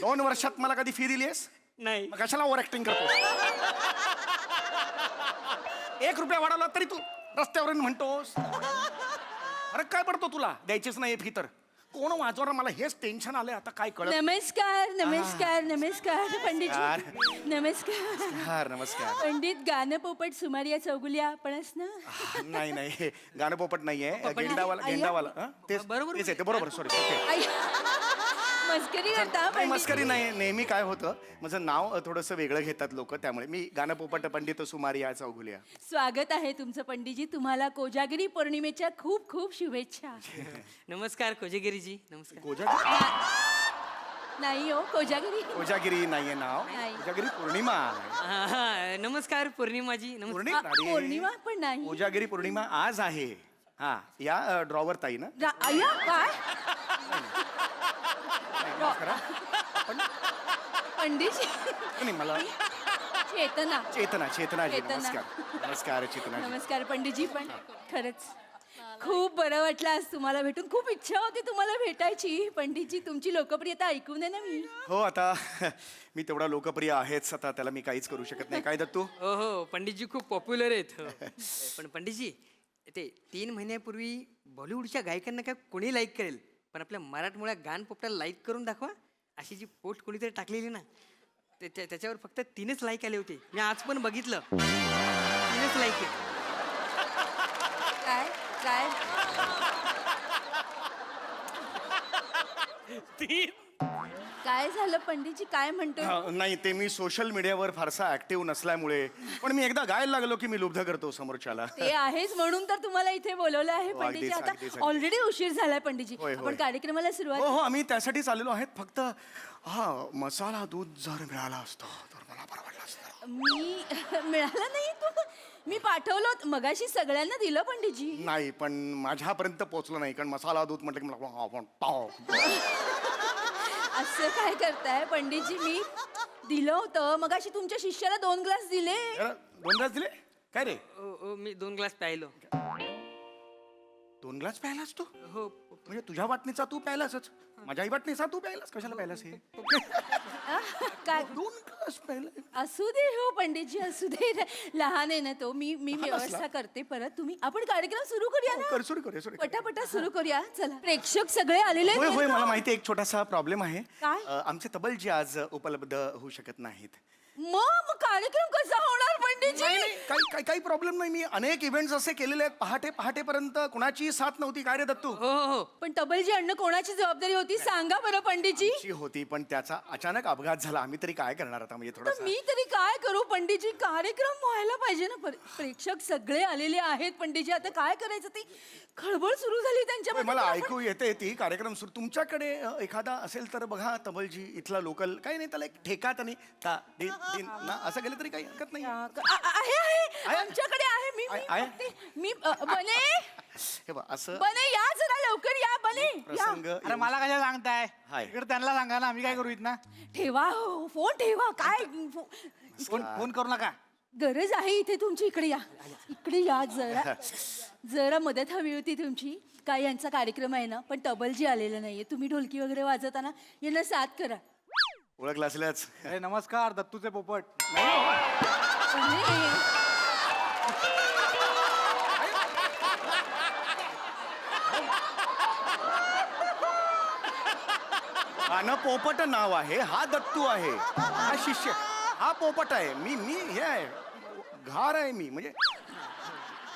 2 वर्षात मला कधी फी दिली आहेस? नाही. मग कशाला ओव्हर ऍक्टिंग करतो? 1 रुपया वाढवला तरी तू रस्त्यावर म्हणतोस. अरे काय पडतो तुला द्यायचीच नाही फी तर कोण वाजवणार मला हेच टेन्शन आलंय आता काय कळत. नमस्कार नमस्कार नमस्कार पंडितजी नमस्कार. नमस्कार. पंडित गाणं पोपट सुमारिया चौगुल्या आपणच ना. नाही नाही हे गाणं पोपट नाहीये पोपट गेंडावाला नाही. गेंडावाला हं? तेच बरोबर. तेच आहे ते बरोबर सॉरी ओके. आई, मस्करी करता नाही पंडित. मस्करी नाही नेहमी काय होतं माझं नाव थोडंसं वेगळं घेतात लोक त्यामुळे मी गाणं पोपट पंडित सुमारिया चौगुल्या. स्वागत आहे तुमचं पंडितजी. तुम्हाला कोजागिरी पौर्णिमेच्या खूप खूप शुभेच्छा. नमस्कार कोजेगिरीजी नमस्कार. कोजागिरी नाही हो कोजागिरी. कोजागिरी नाहीये नाव नाही. कोजागिरी पौर्णिमा आहे. हा, हा, नमस्कार पौर्णिमाजी नमस्कार. पौर्णिमा अरे. पौर्णिमा पण नाही. कोजागिरी पौर्णिमा आज आहे. हा या ड्रॉवर ताई ना अय्या काय पंडितजी नाही मला चेतना. चेतना चेतनाजी चेतना. नमस्कार नमस्कार चेतनाजी. नमस्कार पंडितजी पण खरंच खूप बरं वाटलं आज तुम्हाला भेटून. खूप इच्छा होती तुम्हाला भेटायची पंडितजी. तुमची लोकप्रियता ऐकून आहे ना मी. हो आता मी तेवढा लोकप्रिय आहेच आता त्याला मी काहीच करू शकत नाही. काय दत्तू? हो हो पंडितजी खूप पॉप्युलर आहेत हो. पण पंडितजी ते 3 महिन्यापूर्वी बॉलिवूडच्या गायकांना काय कोणी लाईक करेल पण आपल्या मराठमोळ्या गान पोपटाला लाईक करून दाखवा अशी जी पोस्ट कोणीतरी टाकलेली ना त्याच्यावर फक्त 3च लाईक आले होते. मी आज पण बघितलं 3च लाईक आहे. काय काय काय झालं पंडितजी काय म्हणतोय. नाही ते मी सोशल मीडियावर फारसा ऍक्टिव्ह नसल्यामुळे पण मी एकदा गायला लागलो की मी लुब्ध करतो समोरच्याला. ते आहेच म्हणून तर तुम्हाला इथे बोलवलं आहे हो, पंडितजी. अगदीच, आता अगदीच. ऑलरेडी उशीर झालाय पंडितजी. होय, होय. आपण कार्यक्रमाला हो सुरुवात. हो आम्ही त्यासाठीच आलेलो आहेत फक्त हा मसाला दूध जर मिळाला असतो तर मला बरं वाटलं असतं. मी मिळाला नाही तू. मी पाठवलं होतं. मगाशी सगळ्यांना दिलं पंडितजी. नाही पण माझ्यापर्यंत पोहोचलं नाही कारण मसाला दूध म्हटलं की मला आपण टाव. असं काय करताय पंडितजी. मी दिलं होतं मगाशी तुमच्या शिष्याला 2 ग्लास दिले. 2 ग्लास दिले काय रे? मी 2 ग्लास प्यायलो. 2 ग्लास प्यायलास तू? हो म्हणजे तुझ्या वाटणीचा तू प्यायलासच माझ्या आई वाटणीचा तू प्यायलास कशाला प्यायलास हे? काय 2 ग्लास प्यायला असू दे हो पंडितजी असू दे. लहान आहे ना तो. मी व्यवस्था करते परत. तुम्ही आपण कार्यक्रम सुरू करूया ना. सुरू करूया सुरू करूया. पटापटा सुरू करूया. चला प्रेक्षक सगळे आलेले होय आहेत होय बरं का? मला माहिती आहे एक छोटासा प्रॉब्लेम आहे. काय? आमचे तबलजी आज उपलब्ध होऊ शकत नाहीत मग कार्यक्रम कसा होणार पंडितजी? नाही नाही, काही प्रॉब्लेम नाही. मी अनेक इव्हेंट्स असे केलेले आहेत. पहाटेपर्यंत कुणाची साथ नव्हती. काय रे दत्तू? हो हो हो पण तबलजी अण्ण कोणाची जबाबदारी होती सांगा बरं पंडितजी. ची होती, पण त्याचा अचानक अपघात झाला. आम्ही तरी काय करणार आता, म्हणजे तर थोडं मी तरी काय करू पंडितजी? कार्यक्रम व्हायला पाहिजे ना. प्रेक्षक सगळे आलेले आहेत पंडितजी. आता काय करायचं ते खळबळ सुरू झाली त्यांच्या मला ऐकू येते ती कार्यक्रम सुरू. तुमच्याकडे एखादा असेल तर बघा तबलजी, इथला लोकल. काही नाही, त्याला एक ठेका त्याने ता दिन दिन ना असं केलं तरी काही हरकत नाही. आहे आमच्याकडे आहे. मी आहे? बघते. मी बने हे बघ असं बने या जरा लवकर या बने या. प्रसंग अरे मला कशा सांगताय? हाय. इकडे त्यांना सांगा ना, आम्ही काय करू इथं? ठेवा हो, फोन ठेवा. काय फोन करू नका. गरज आहे इथे तुमची. इकडे या, इकडे या जरा. जरा मदत हवी होती तुमची. काय यांचा कार्यक्रम आहे ना, पण तबलजी आलेला नाहीये. तुम्ही ढोलकी वगैरे वाजवताना यांना साथ करा. ओळखलं असल्याच. अरे नमस्कार, दत्तूचे पोपट. बने. हा ना पोपट नाव आहे. हा दत्तू आहे. हा शिष्य. हा पोपट आहे. मी हे आहे, घार आहे मी, म्हणजे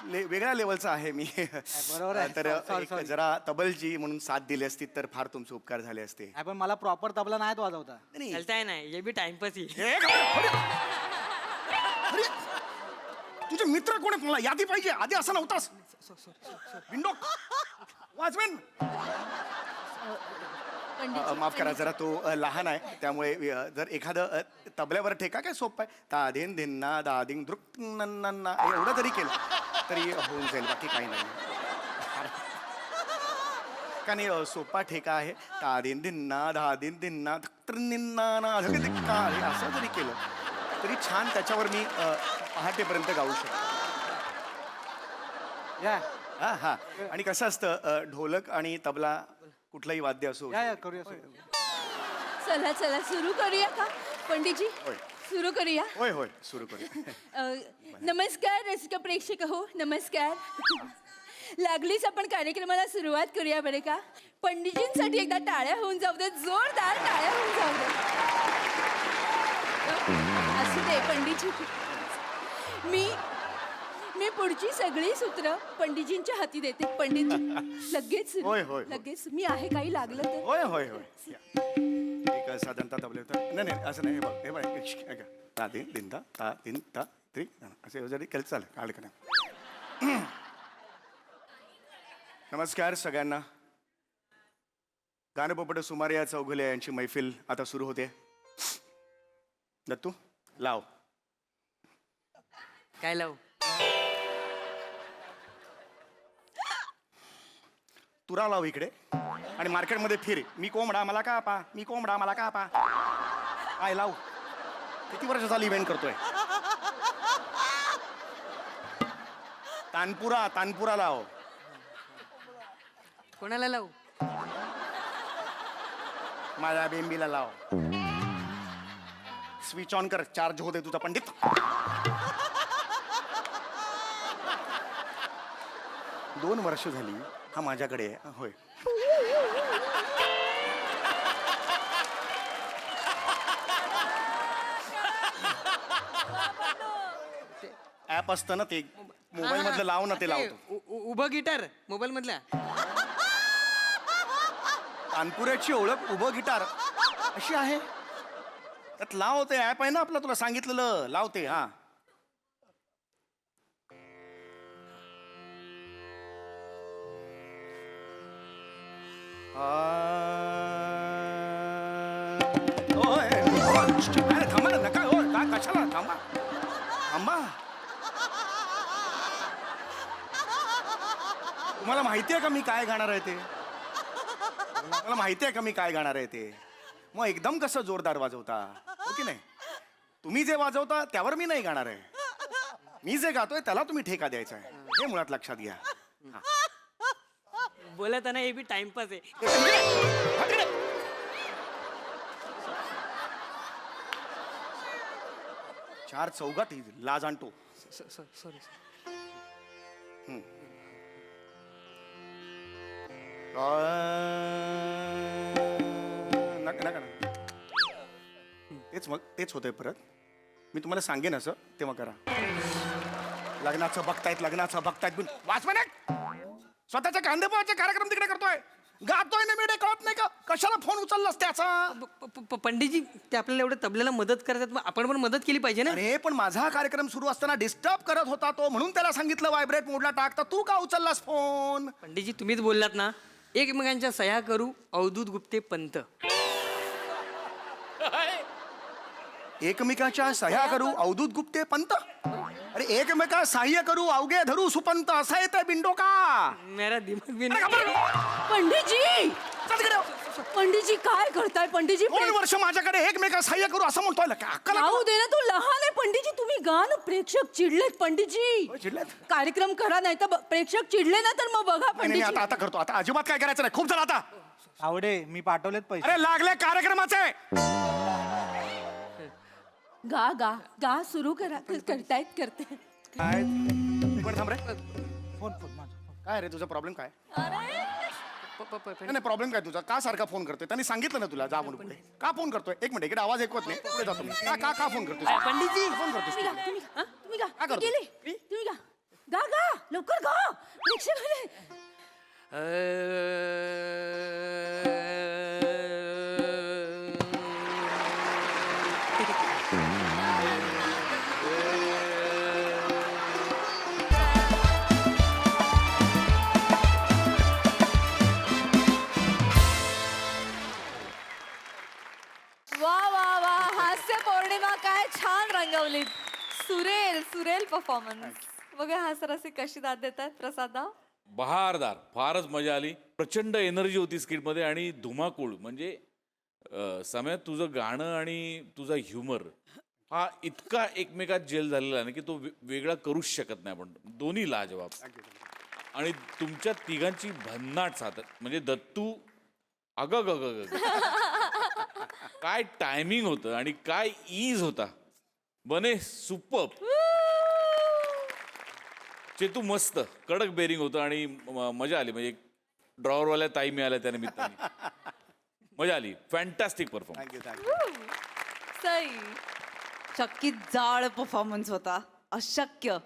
वेगळ्या लेवलचा आहे मी. बरोबर आहे. तर Sorry, एक sorry. जरा तबलजी म्हणून साथ दिली असती तर फार तुमचे उपकार झाले असते. पण मला प्रॉपर तबला नाहीत वाजवता. नाही. चलताय ना ये भी टाइमपास ही हे अरे, तुझे मित्र कोण आहेत? मला यादी पाहिजे. आधी असं नव्हतास. विंडो वाचवेन. माफ करा, जरा तो लहान आहे, त्यामुळे जर एखादं तबल्यावर ठेका काय सोपं आहे. ता दिन धिन्ना दा दिन दृक नन्ना एवढं जरी केलं तरी होऊन जाईल. बाकी काही नाही. का नाही, सोपा ठेका आहे. ता दिन धिन्ना धा दिन धिन्ना निन्ना असं जरी केलं तरी छान त्याच्यावर मी पहाटेपर्यंत गाऊ शकतो. या हा हा. आणि कसं असतं, ढोलक आणि तबला कुठलंही वाद्य असो. या करूया. चला चला सुरू करूया का पंडितजी? होय. सुरू करूया. होय होय, सुरू करू. नमस्कार रसिक प्रेक्षक हो, नमस्कार. लागलीच आपण कार्यक्रमाला सुरुवात करूया बरे का? पंडितजींसाठी एकदा टाळ्या होऊन जाऊ देत. जोरदार टाळ्या होऊन जाऊ देत. असू दे पंडितजी. मी पुढची सगळी सूत्र पंडितजींच्या हाती देते. पंडितजी लगेच सुरू. होय, होय. लगेच मी आहे. काही लागलं तर होय होय होय. या. एक साधारणतः तबले होतं. नाही असं नाही. हे बघ हे बघ. ता दिन दिन ता ता दिन ता त्रि असे जरी केलं चालेल. काढ का नाही. नमस्कार सगळ्यांना. गाणपोपट सुमार या चौघुले यांची मैफिल आता सुरू होते. दत्तू लाव. काय लावू? तुरा लाव इकडे आणि मार्केटमध्ये फिर. मी कोंबडा मला का पा, मी कोंबडा मला का पा. काय लाव. किती वर्ष झाली इव्हेंट करतोय. तानपुरा लाव. कोणाला लावू? माझ्या बेंबीला लाव. स्विच ऑन कर. चार्ज होते तुझा पंडित. दोन वर्ष झाली हा माझ्याकडे आहे. होय. ऍप असतं ना ते मोबाईल मधलं लाव ना, ते लावतो. उभं गिटार मोबाईल मधल्या. तानपुऱ्याची ओळख उभं गिटार अशी आहे. त्यात लाव. ते ऍप आहे ना आपलं, तुला सांगितलेलं लावते. हा अरे थांबा ना. नका हो. का कशाला थांबा. तुम्हाला माहिती आहे का मी काय गाणार आहे ते? मला माहिती आहे का मी काय गाणार आहे ते? मग एकदम कसं जोरदार वाजवता, हो की नाही? तुम्ही जे वाजवता त्यावर मी नाही गाणार आहे. मी जे गातोय त्याला तुम्ही ठेका द्यायचा आहे. हे मुळात लक्षात घ्या. बोलत ना ये भी टाइमपास आहे. चार चौघात लाज आणतो. सॉरी. नका. तेच होतंय परत. मी तुम्हाला सांगेन असं तेव्हा करा. लग्नाचं बघतायत बिन वाचवाने स्वतःच्या कांदेपोहाचे कार्यक्रम तिकडे करतोय, गातोय ना मी कळत नाही का कशाला फोन उचललास त्याचा. पंडितजी ते आपल्याला एवढं तबल्याला मदत करतात, मग आपण पण मदत केली पाहिजे ना. अरे पण माझा कार्यक्रम सुरू असताना डिस्टर्ब करत होता तो, म्हणून त्याला सांगितलं व्हायब्रेट मोडला टाक, तर तू का उचललास फोन. पंडितजी तुम्हीच बोललात ना, एकमेकांच्या सह्या करू अवधूत गुप्ते पंत. एकमेकाच्या सह्या करू अवधूत गुप्ते पंत. अरे एकमेका सहाय्य करू अवघे धरू सुपंत, असं येतंय बिंडो का. मेरा दिमाग भी अरे खबर. पंडितजी चल तिकडे. पंडितजी काय करताय पंडितजी? 2 वर्ष माझ्याकडे एकमेका सहाय्य करू असं म्हणतोय. राहू दे ना, तू लहान आहे पंडितजी. तुम्ही गा ना, प्रेक्षक चिडलेत पंडितजी. चिडलेत? कार्यक्रम करा, नाही तर प्रेक्षक चिडले ना तर मग बघा नाही, पंडितजी. आता करतो. आता अजिबात काय करायचं नाही, खूप झालं आता. आवडे मी पाठवलेत पैसे. अरे लागले कार्यक्रमाचे. गा गा गा सुरू करा. करतायत काय एक मिनिट थांब रे. फोन माझा. काय रे तुझा प्रॉब्लेम काय. नाही प्रॉब्लेम काय तुझा, का सारखा फोन करतोय. त्यांनी सांगितलं ना तुला जा म्हणून पुढे. का फोन करतोय. एक मिनिट इकडे आवाज ऐकवत नाही, पुढे जातो मी. का फोन करतोय. पंडितजी फोन करतोय. तुम्ही गा, तुम्ही गा. काय करतो? गेले तुम्ही गा. गा गा लवकर गा. प्रेक्षक आले. वा वा वा, हास्य पौर्णिमा काय छान रंगवली. सुरेल परफॉर्मन्स. बघा हास्यरसिक कशी दाद देतात. प्रसादा बहारदार, फारच मजा आली. प्रचंड एनर्जी होती स्किटमध्ये आणि धुमाकूळ. म्हणजे समय तुझं गाणं आणि तुझा ह्युमर हा इतका एकमेकात जेल झालेला ना की तो वेगळा करूच शकत नाही आपण. दोन्ही लाजवाब. आणि तुमच्या तिघांची भन्नाट साथ. म्हणजे दत्तू अग काय टायमिंग होतं आणि काय ईज होता. बने सुपर. चेतू मस्त कडक बेरिंग होतं आणि मजा आली. म्हणजे ड्रॉवरवाल्या ताई मिळाल्या त्या निमित्ताने. मजा आली. Fantastic performance. सई चक्कीत जाळ परफॉर्मन्स होता, अशक्य.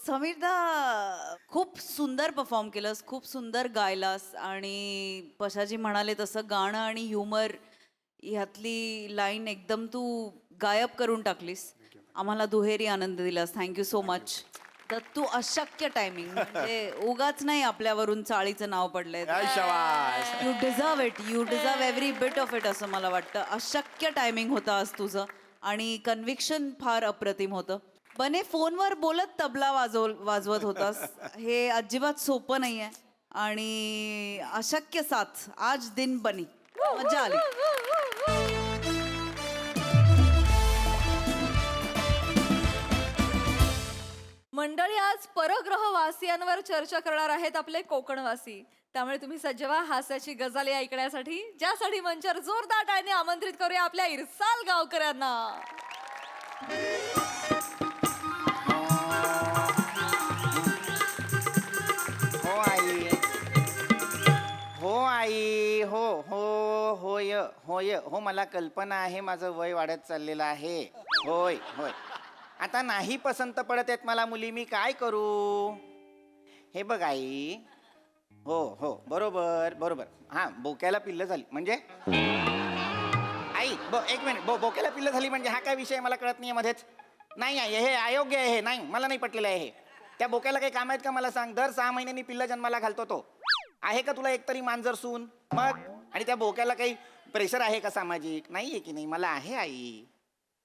समीरदा खूप सुंदर परफॉर्म केलंस, खूप सुंदर गायलास. आणि पशाजी म्हणाले तसं गाणं आणि ह्युमर ह्यातली लाईन एकदम तू गायब करून टाकलीस. आम्हाला दुहेरी आनंद दिलास. Thank you so much. दत्तू अशक्य टायमिंग. म्हणजे उगाच नाही आपल्यावरून चाळीचं नाव पडलंय. You deserve it, you deserve every bit of it असं मला वाटतं. अशक्य टायमिंग होतं आज तुझं आणि कन्व्हिक्शन फार अप्रतिम होतं. बने फोनवर बोलत तबला वाजवत होतास, हे अजिबात सोपं नाही आहे. आणि अशक्य साथ आज दिन बनी. मजा आली. मंडळी, आज परग्रहवासियांवर चर्चा करणार आहेत आपले कोकणवासी. त्यामुळे तुम्ही सज्ज व्हा हास्याची गजाली ऐकण्यासाठी, ज्यासाठी मंचावर जोरदार टाळ्यांनी आमंत्रित करूया आपल्या इरसाल गावकऱ्यांना. हो आई, हो आई, हो हो होय होय हो, मला कल्पना आहे माझं वय वाढत चाललेलं आहे. होय होय, आता नाही पसंत पडत आहेत मला मुली, मी काय करू. हे बघ आई, हो हो बरोबर बरोबर. हां, बोक्याला पिल्लं झाली म्हणजे आई एक मिनिट, बोक्याला पिल्लं झाली म्हणजे हा काय विषय मला कळत नाही मध्येच. नाही आहे हे अयोग्य आहे. हे नाही, मला नाही पटलेलं आहे हे. त्या बोक्याला काही काम आहेत का मला सांग. दर 6 महिन्यांनी पिल्लं जन्माला घालतो तो. आहे का तुला एकतरी मांजर सून मग. आणि त्या बोक्याला काही प्रेशर आहे का सामाजिक. नाही आहे की नाही. मला आहे आई.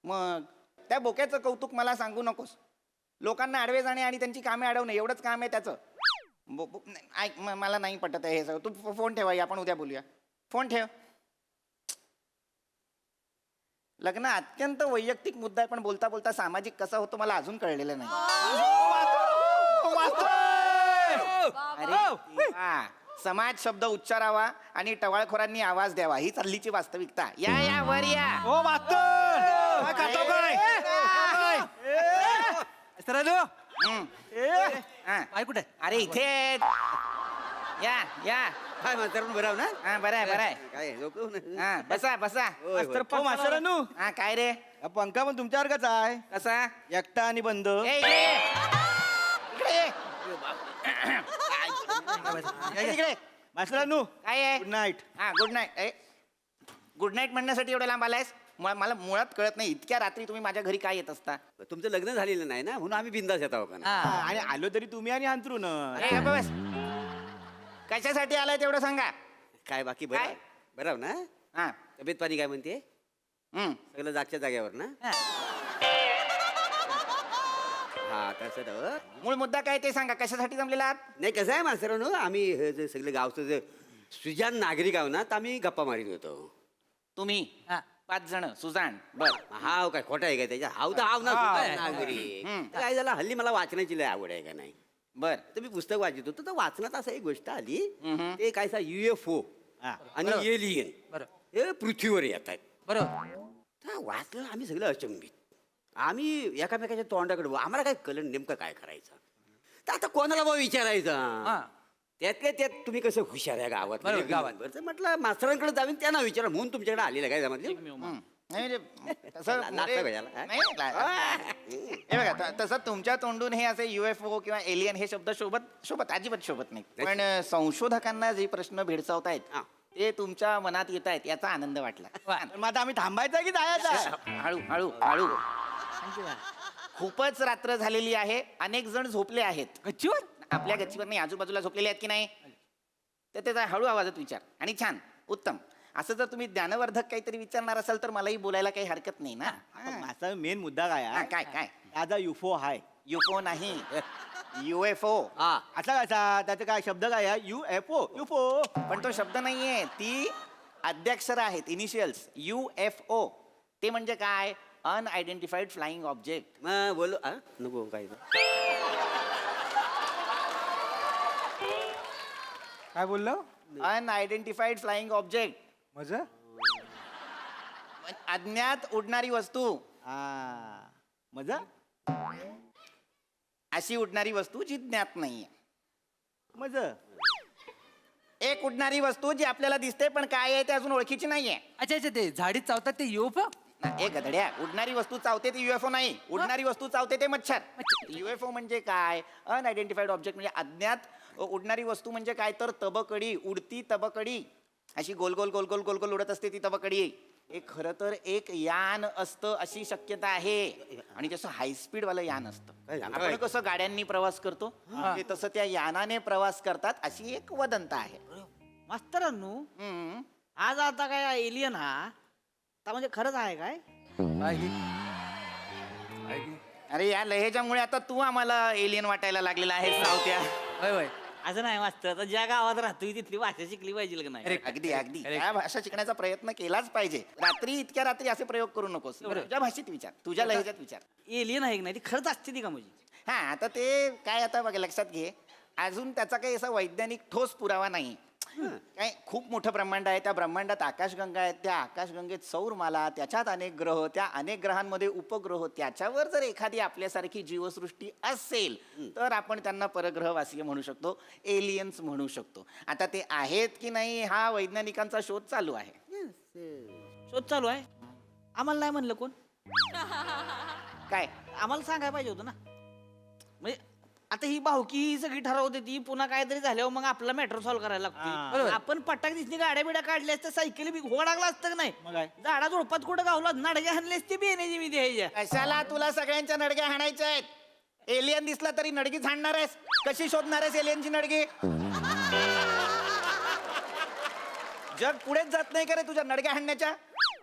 मग त्या बोक्याचं कौतुक मला सांगू नकोस. लोकांना आडवे जाणे आणि त्यांची कामे अडवणे एवढंच काम आहे त्याचं. ऐक, मला नाही पटत आहे हे सगळं. तू फोन ठेवा, आपण उद्या बोलूया. फोन ठेव. लग्न अत्यंत वैयक्तिक मुद्दा आहे, पण बोलता बोलता सामाजिक कसा होतो मला अजून कळलेलं नाही. अरे वा, समाज शब्द उच्चारावा आणि टवाळखोरांनी आवाज द्यावा, ही चाललीची वास्तविकता. या या वर या. ओ काय कुठे. अरे इथे या या. काय म्हातारून बराव ना. हा बरं आहे बरं आहे. काय हा बसा बसा. मास्तरानू हा काय रे. पंखा पण तुमच्यासारखाच आहे कसा एकटा आणि बंद ए, इकडे ये. इकडे ये. इकडे मास्तरांनो काय आहे गुड नाईट. हा गुड नाईट. गुड नाईट म्हणण्यासाठी एवढं लांब आलायस? मला मुळात कळत नाही, इतक्या रात्री तुम्ही माझ्या घरी काय येत असता? तुमचं लग्न झालेलं नाही ना म्हणून आम्ही बिंदास येत आहोत का आणि आलो तरी तुम्ही आणि अंतरून अरे गप्प बस. कशासाठी आलाय तेवढं सांगा. काय बाकी काय? बरं ना हा तब्येत पाणी काय म्हणते हम्म. सगळं जागच्या जागेवर ना हा तसं मूळ मुद्दा काय ते सांगा. कशासाठी जमलेला आहात? नाही कसं आहे मास्तरांनो आम्ही हे जे सगळे गावचं जे सुजान नागरिक आहो ना तर आम्ही गप्पा मारित होतो. तुम्ही 5 जण सुजान बर हाव काय खोटा आहे का त्याच्या हाव तर हाव ना सुजान नागरिक हम्म. तर काय झालं हल्ली मला वाचनाची लय आवड आहे का नाही बर तर मी पुस्तक वाचत होतो तर वाचनात असं एक गोष्ट आली हम्म. ते काय UFO आणि एलियन हे पृथ्वीवर येत आहेत बरोबर वाचलं आम्ही सगळं अचंबित. आम्ही एकामेकाच्या तोंडाकडे आम्हाला काय कळलं नेमकं काय करायचं. तर आता कोणाला बा विचारायचं त्यातल्या त्यात तुम्ही कसं हुशार आहे गावात तर म्हटलं मास्तरांकडे जावीन त्यांना विचारा म्हणून तुमच्याकडे आलेलं काय जमतली हम्म. नाही म्हणजे तसं नाचता कशाला, हा? नाही, हे बघा तसं तुमच्या तोंडून हे असे UFO किंवा एलियन हे शब्द शोभत अजिबात शोभत नाही. पण संशोधकांना जे प्रश्न भेडसावतायत ते तुमच्या मनात येत आहेत याचा आनंद वाटला. मग आता आम्ही थांबायचं की जायचं हळू हळू हळू. खूपच रात्र झालेली आहे, अनेक जण झोपले आहेत. गच्चीवर आपल्या गच्चीवर नाही, आजूबाजूला झोपलेले आहेत की नाही, तर त्याचा हळू आवाजात विचार. आणि छान उत्तम. असं जर तुम्ही ज्ञानवर्धक काहीतरी विचारणार असाल तर मलाही बोलायला काही हरकत नाही ना. माझा मेन मुद्दा काय हा, काय काय माझा UFO हाय युफो नाही UFO. असा कसा त्याचा काय शब्द काय आहे UFO पण तो शब्द नाहीये, ती अध्यक्षर आहेत, इनिशियल्स. UFO ते म्हणजे काय? Unidentified flying object. बोलो नको काय काय बोललो? अनआयडेंटिफाईड फ्लाइंग ऑब्जेक्ट माझं अज्ञात उडणारी वस्तू. मजा अशी उडणारी वस्तू जी ज्ञात नाहीये. मज एक उडणारी वस्तू जी आपल्याला दिसते पण काय आहे ते अजून ओळखीची नाहीये. अच्छा अच्छा ते झाडीत चावतात ते UFO. ए गधड्या, उडणारी वस्तू चावते ते UFO नाही. उडणारी वस्तू चावते ते मच्छर. UFO म्हणजे काय? अनआयडेंटिफाईड ऑब्जेक्ट म्हणजे अज्ञात उडणारी वस्तू म्हणजे काय तर तबकडी, उडती तबकडी. अशी गोल गोल गोल गोल गोल गोल उडत असते ती तबकडी. एक खरं तर एक यान असतं अशी शक्यता आहे. आणि जसं हायस्पीड वालं यान असतं. आपण कसं गाड्यांनी प्रवास करतो ते तसं त्या यानाने प्रवास करतात अशी एक वदंता आहे. मास्तरांनो हम्म. आज आता काय एलियन हा आता म्हणजे खरंच आहे काय अरे या लहेजामुळे आता तू आम्हाला एलियन वाटायला लागलेला आहे सावत्या. असं नाही मास्तर आता ज्या गावात राहतोय तिथली भाषा शिकली पाहिजे का नाही अगदी अगदी त्या भाषा शिकण्याचा प्रयत्न केलाच पाहिजे. रात्री इतक्या रात्री असे प्रयोग करू नकोस. तुझ्या भाषेत विचार, तुझ्या लहेजात विचार. एलियन आहे की नाही ती खरंच असते ती का म्हणजे हा आता ते काय आता बघ लक्षात घे, अजून त्याचा काही असा वैज्ञानिक ठोस पुरावा नाही. काय खूप मोठं ब्रह्मांड आहे, त्या ब्रह्मांडात आकाशगंगा आहेत, त्या आकाशगंगेत सौरमाला, त्याच्यात अनेक ग्रह, त्या अनेक ग्रहांमध्ये उपग्रह, त्याच्यावर जर एखादी आपल्यासारखी जीवसृष्टी असेल तर आपण त्यांना परग्रहवासीय म्हणू शकतो, एलियन्स म्हणू शकतो. आता ते आहेत की नाही हा वैज्ञानिकांचा शोध चालू आहे. शोध चालू आहे आम्हाला नाही म्हणलं कोण काय आम्हाला सांगायला पाहिजे होतं ना. म्हणजे आता ही भावकी ही सगळी ठरवते ती पुन्हा काहीतरी झाल्यावर मग आपला मॅटर सॉल्व्ह करायला लागतो. आपण पटाक दिसली गाड्या बिड्या काढल्या असत्या सायकली बी घोडा लागला असतं का नाही झाडा झोडपात कुठं गावला नडग्या हाणले असते बी येण्याची मी द्यायच्या. कशाला तुला सगळ्यांच्या नडग्या हाणायच्या आहेत? एलियन दिसला तरी नडगी झाडणार आहेस? कशी शोधणार आहेस एलियनची नडगी? जग पुढेच जात नाही का रे तुझ्या नडग्या हाणण्याच्या?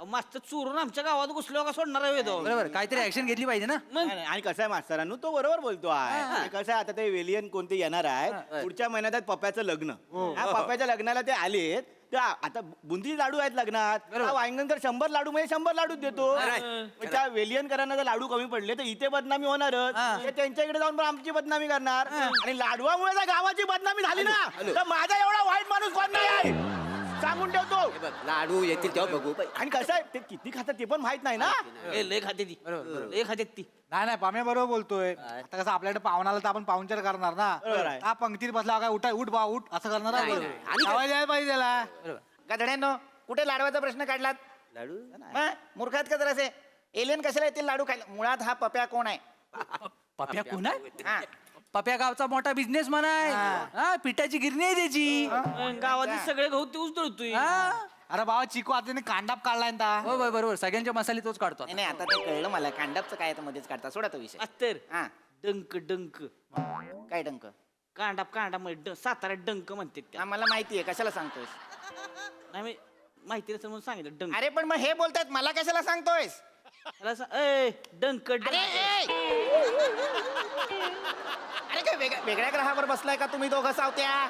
मास्तर चोरून आमच्या गावात घुसलो का सोडणार आहे तो. बरोबर काहीतरी ऍक्शन घेतली पाहिजे ना. आणि कसं आहे मास्तरांनो तो बरोबर बोलतो आहे. कसं आहे आता ते वेलियन कोणते येणार आहे पुढच्या महिन्यात आहेत पप्प्याचं लग्न. पप्प्याच्या लग्नाला ते आलेत त्या आता बुंदी लाडू आहेत लग्नात वांगणकर 100 लाडू म्हणजे 100 लाडूच देतो. त्या वेलियनकरांना जर लाडू कमी पडले तर इथे बदनामी होणारच. ते त्यांच्या इकडे जाऊन पण आमची बदनामी करणार आणि लाडवामुळे जर गावाची बदनामी झाली ना तर माझा एवढा वाईट माणूस कोण नाही आहे सांगून ठेवतो. लाडू येतील तेव्हा बघू. आणि कसं आहे ते किती खातात ते पण माहित नाही ना. लय खाते ती लय खाते ती. नाही पाम्या बरोबर बोलतोय. आता कसं आपल्याकडे पाहुणाला तर आपण पाहुणचार करणार ना. हा पंक्तीत बसला काय उठा उठ बा उठ असं करणार आहे. आणि आवाज यायला पाहिजे त्याला. गधड्यांनो कुठे लाडवाचा प्रश्न काढलात? लाडू मूर्खात का जरासे? एलियन कशाला येतील लाडू खायला? मुळात हा पप्या कोण आहे? पप्या कोण आहे? हा पप्या गावचा मोठा बिझनेस मन आहे. हा, पिठाची गिरणी आहे त्याची. गावातले सगळे गहू तोच दळतोय. अरे बाबा चिकू आता त्याने कांडाप काढलाय ना. हो बरोबर, सगळ्यांचे मसाले तोच काढतो. नाही आता ते कळलं मला. कांडापचं काय तर मध्येच काढता, सोडा तो विषय. अस्तर हा डंक डंक काय डंक? कांडा सातारा डंक म्हणते त्या. मला माहितीये, कशाला सांगतोयस? नाही मी माहिती नसेल म्हणून सांगितलं डंक. अरे पण मग हे बोलतायत, मला कशाला सांगतोयस? डंक अरे अरे काय वेगळ्या ग्रहावर बसलाय का तुम्ही दोघं सावत्या?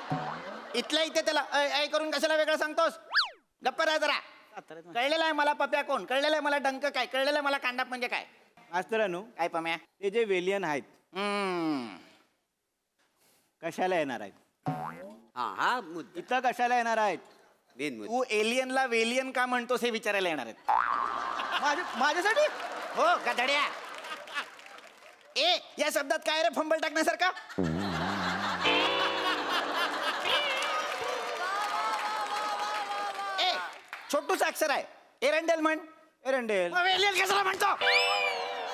इथल्या इथे त्याला ऐ करून कशाला वेगळं सांगतोस? गप्प राहा जरा. कळलेलं आहे मला पप्या कोण, कळलेलं आहे मला डंक काय, कळलेलं आहे मला कांडाप म्हणजे काय. मास्तरानू, काय पम्या? ते जे वेलियन आहेत हम्म कशाला येणार आहेत? हा इथं कशाला येणार आहेत? तू एलियनला वेलियन का म्हणतोस हे विचारायला येणार आहेत. माझ्यासाठी? हो गधड्या. ए या शब्दात काय रे फंबल टाकण्यासारखा? ए छोटूच अक्षर आहे. एरंडेल म्हण. एरंडेल. मग वेलियन कशाला म्हणतो?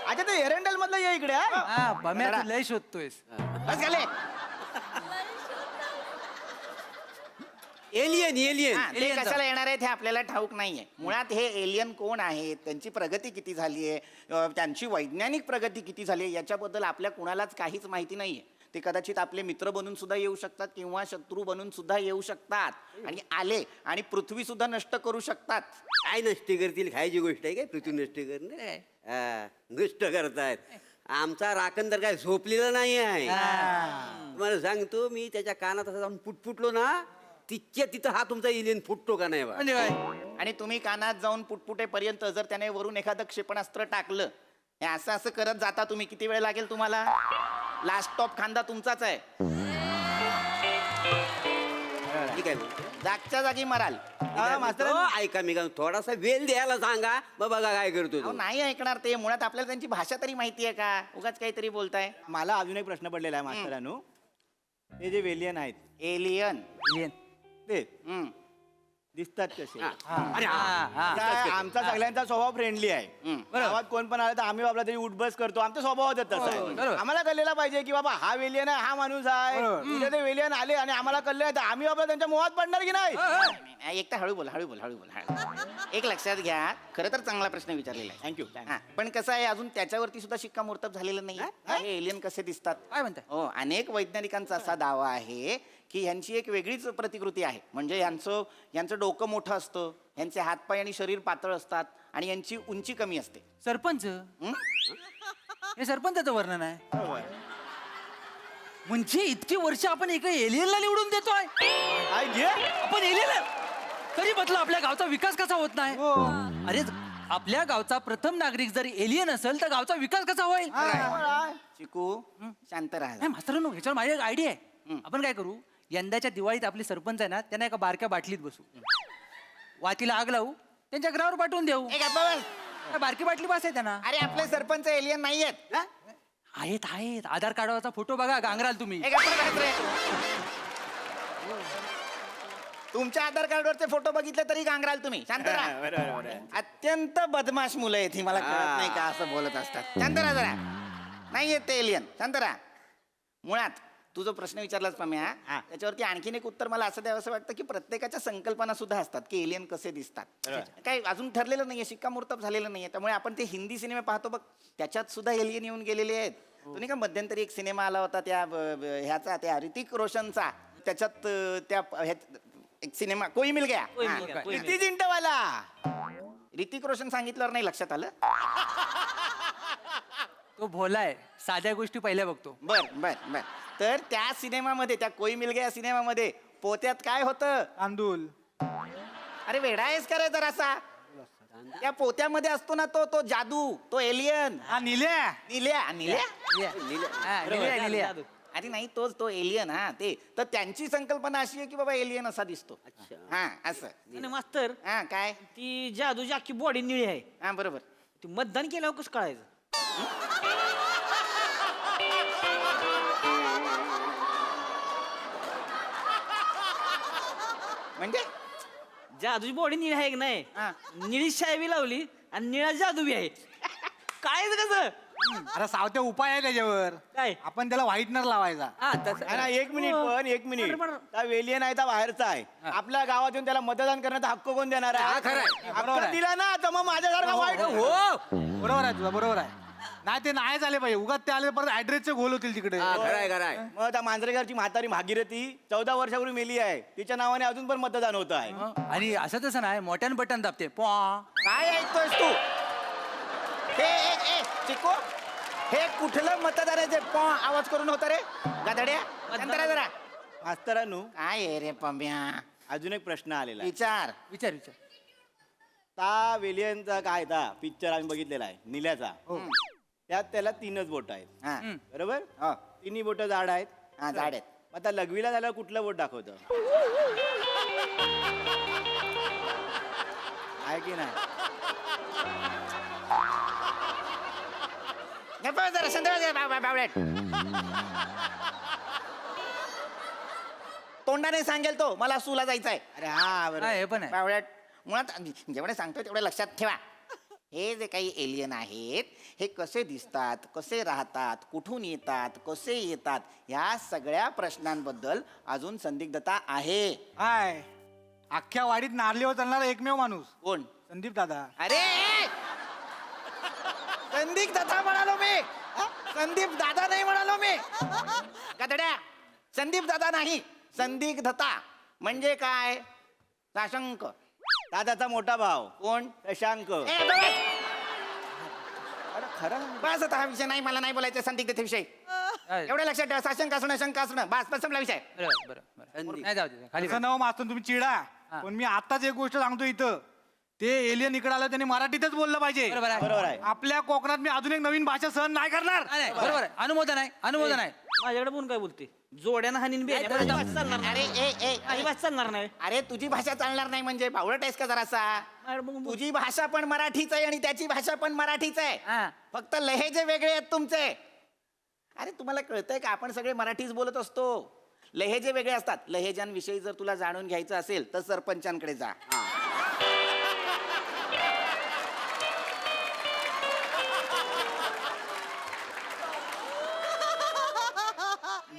अच्छा, ते एरंडेल मधलं ये इकडे. पम्या तू लय शोधतोयस. बस झाले. एलियन एलियन हा, ते कशाला येणार आहेत हे आपल्याला ठाऊक नाहीये. मुळात हे एलियन कोण आहेत, त्यांची प्रगती किती झाली आहे, त्यांची वैज्ञानिक प्रगती किती झाली आहे याच्याबद्दल आपल्या कुणालाच काहीच माहिती नाहीये. ते कदाचित आपले मित्र बनून सुद्धा येऊ शकतात किंवा शत्रू बनून सुद्धा येऊ शकतात आणि आले आणि पृथ्वी सुद्धा नष्ट करू शकतात. काय नष्ट करतील? खायची गोष्ट आहे काय पृथ्वी नष्ट करणे? नष्ट करतायत. आमचा राखण तर काय झोपलेला नाही आहे. तुम्हाला सांगतो, मी त्याच्या कानात असं जाऊन पुटपुटलो ना, तिच्या तिथं हा तुमचा एलियन फुटतो का नाही बा? म्हणजे काय? आणि तुम्ही कानात जाऊन पुटपुटेपर्यंत जर त्याने वरून एखादं क्षेपणास्त्र टाकलं, हे असं असं करत जाता तुम्ही, किती वेळ लागेल तुम्हाला? लास्ट स्टॉप खांदा तुमचाच आहे. ठीक आहे, जागच्या जागी मराल. ऐका मी का थोडासा वेल द्यायला सांगा, मग बघा काय करतो अहो, तो. नाही ऐकणार ते. मुळात आपल्याला त्यांची भाषा तरी माहिती आहे का? उगाच काहीतरी बोलताय. मला अजून एक प्रश्न पडलेला आहे मास्तरानू. ते जे वेलियन आहेत एलियन ते दिसतात कसे? काय, आमचा सगळ्यांचा स्वभाव फ्रेंडली आहे. गावात कोण पण आलं तर आम्ही बाबा तरी उठबस करतो. आमचा स्वभाव तसा आहे. आम्हाला कळलेला पाहिजे की बाबा हा वेलियन आहे, हा माणूस आहे. उद्या ते वेलियन आले आणि आम्हाला कळले तर आम्ही बाबा त्यांच्या मोहात पडणार की नाही? एक तर हळू बोल. एक लक्षात घ्या, खरं तर चांगला प्रश्न विचारलेला आहे. थँक्यू. पण कसं आहे, अजून त्याच्यावरती सुद्धा शिक्कामोर्तब झालेलं नाही. हे एलियन कसे दिसतात? काय म्हणताय? हो, अनेक वैज्ञानिकांचा असा दावा आहे की ह्यांची एक वेगळीच प्रतिकृती आहे. म्हणजे यांचं डोकं मोठं असतं, यांचे हातपाय आणि शरीर पातळ असतात आणि यांची उंची कमी असते. सरपंच, हे सरपंचाचं वर्णन आहे. म्हणजे इतकी वर्ष आपण एका एलियनला निवडून देतोय. आपण एलियन तरी म्हटलं आपल्या गावचा विकास कसा होत नाही? अरे आपल्या गावचा प्रथम नागरिक जर एलियन असेल तर गावचा विकास कसा होईल? चिकू शांत राहा. नाही मास्तरांनो, ह्याच्यावर माझी एक आयडिया आहे. आपण काय करू, यंदाच्या दिवाळीत आपले सरपंच आहे ना, त्यांना एका बारक्या बाटलीत बसू, वातीला आग लावू, त्यांच्या घरावर पाठवून देऊ. बारकी बाटली बस आहे त्यांना. अरे आपले सरपंच एलियन नाही आहेत. आधार कार्डावरचा फोटो बघा, गांगराल तुम्ही. तुमच्या आधार कार्डवरचे फोटो बघितले तरी गांगराल तुम्ही. शांत राहा. अत्यंत बदमाश मुलं आहेत ही, मला कळत नाही का असं बोलत असतात. शांत राहा जरा. नाही येत ते एलियन. शांत राहा. मुळात तू जो प्रश्न विचारलास पम्या, त्याच्यावरती आणखीन एक उत्तर मला असं द्यावं असं वाटतं की प्रत्येकाच्या संकल्पना सुद्धा असतात की एलियन कसे दिसतात. काही अजून ठरलेलं नाहीये, शिक्कामोर्तब झालेलं नाहीये. त्यामुळे आपण ते हिंदी सिनेमे पाहतो बघ, त्याच्यात सुद्धा एलियन येऊन गेलेले आहेत. तुम्ही का मध्यंतरी एक सिनेमा आला होता त्या ह्याचा, त्या ऋतिक रोशनचा, त्याच्यात त्या एक सिनेमा कोई मिल गया, किती जिंटवाला. ऋतिक रोशन सांगितल्यावर नाही लक्षात आलं? तो भोलाय, साध्या गोष्टी पहिल्या बघतो. बर. तर त्या सिनेमामध्ये, त्या कोई मिल गया सिनेमामध्ये पोत्यात काय होतं? तांदूळ. अरे वेडा आहेस का रे जरासा? त्या पोत्यामध्ये असतो ना तो जादू, तो एलियन. निल्या. अरे नाही, तो एलियन. ते तर त्यांची संकल्पना अशी आहे की बाबा एलियन असा दिसतो. हा असं. आणि मास्तर, हा काय? ती जादूची अख्खी बॉडी निळी आहे. हा बरोबर. ती मतदान केल्यावर कसं कळायचं? म्हणजे जादूची बॉडी निळी आहे की नाही? निळी शाय बी लावली आणि निळा जादू बी आहे. काय कसं अरे सावत्या उपाय आहे त्याच्यावर काय? आपण त्याला व्हाईटनर लावायचा. हा तसं नाही, नाही, एक मिनिट पण एक मिनिट त्या वेलियन आहे त्या बाहेरचा आहे आपल्या गावात येऊन त्याला मतदान करण्याचा हक्क कोण देणार आहे बरोबर हक्क आहे. दिला ना तर मग माझ्यासारखा वाईट हो बरोबर आहे तुझं, बरोबर आहे. नाही ते नाही झाले पाहिजे, उगाच ते आले परत ऍड्रेसचे घोल होतील तिकडे. मग त्या मांजरेकरची म्हातारी भागीरथी 14 वर्षापूर्वी मेली आहे तिच्या नावाने अजून पण मतदान होत आहे. आणि असं तसं नाही मोठ्यानं बटन दाबते काय ऐकतोयस तू हे चिको हे कुठलं मतदाराचे आवाज करून होतं रे गाधड्या नंतर जरा मास्तरानू काय आहे रे पम्या अजून एक प्रश्न आलेला आहे. विचार विचार विचार ता वेलियनचा काय ता पिक्चर आम्ही बघितलेला आहे निल्याचा त्यात त्याला 3च बोट आहेत हा बरोबर हो. तिन्ही बोट जाड आहेत हा झाड आहेत मग आता लघवीला झाल्यावर कुठलं बोट दाखवतं आहे की नाही गप्प बस जरा, शांत बस जरा, बावळट. तोंडाने सांगेल तो मला सूला जायचंय. अरे हा बरोबर हे पण आहे बावळट मुळात जेवढे सांगतोय तेवढे लक्षात ठेवा. हे जे काही एलियन आहेत हे कसे दिसतात, कसे राहतात, कुठून येतात, कसे येतात, ह्या सगळ्या प्रश्नांबद्दल अजून संदिग्धता आहे. हाय अख्ख्या वाडीत नारलीवर चालणारा एकमेव माणूस कोण? संदीप दादा. अरे संदीप दादा म्हणालो मी, संदीप दादा नाही म्हणालो मी. गधड्या, संदीप दादा नाही, संदिग्धता म्हणजे काय? साशंक. दादाचा मोठा भाव कोण? शशांक. ए, बस. अरे खरं बस आता हा विषय नाही, मला नाही बोलायचं संदिग्धतेविषयी. एवढं लक्षात ठेवा, साशंक असणं, शंका असणं, बस संपला विषय. नाही जाऊ दे खाली असं नाव मास्तून तुम्ही चिडा, पण मी आताच एक गोष्ट सांगतो इथं, ते एलियन इकडे आलं त्यांनी मराठीतच बोललं पाहिजे. बरोबर आहे आपल्या कोकणात मी अजून एक नवीन भाषा सहन नाही करणार. नाही बरोबर आहे अनुमोदन आहे अनुमोदन आहे माझ्याकडे पण काय बोलते जोड्यानं हानीन बी चालणार अरे अजिबात चालणार नाही अरे तुझी भाषा चालणार नाही म्हणजे बावळट आहेस का जरासा? तुझी भाषा पण मराठीच आहे आणि त्याची भाषा पण मराठीच आहे, हा. फक्त लहेजे वेगळे आहेत तुमचे. अरे तुम्हाला कळतंय का आपण सगळे मराठीच बोलत असतो, लहेजे वेगळे असतात. लहेजांविषयी जर तुला जाणून घ्यायचं असेल तर सरपंचांकडे जा.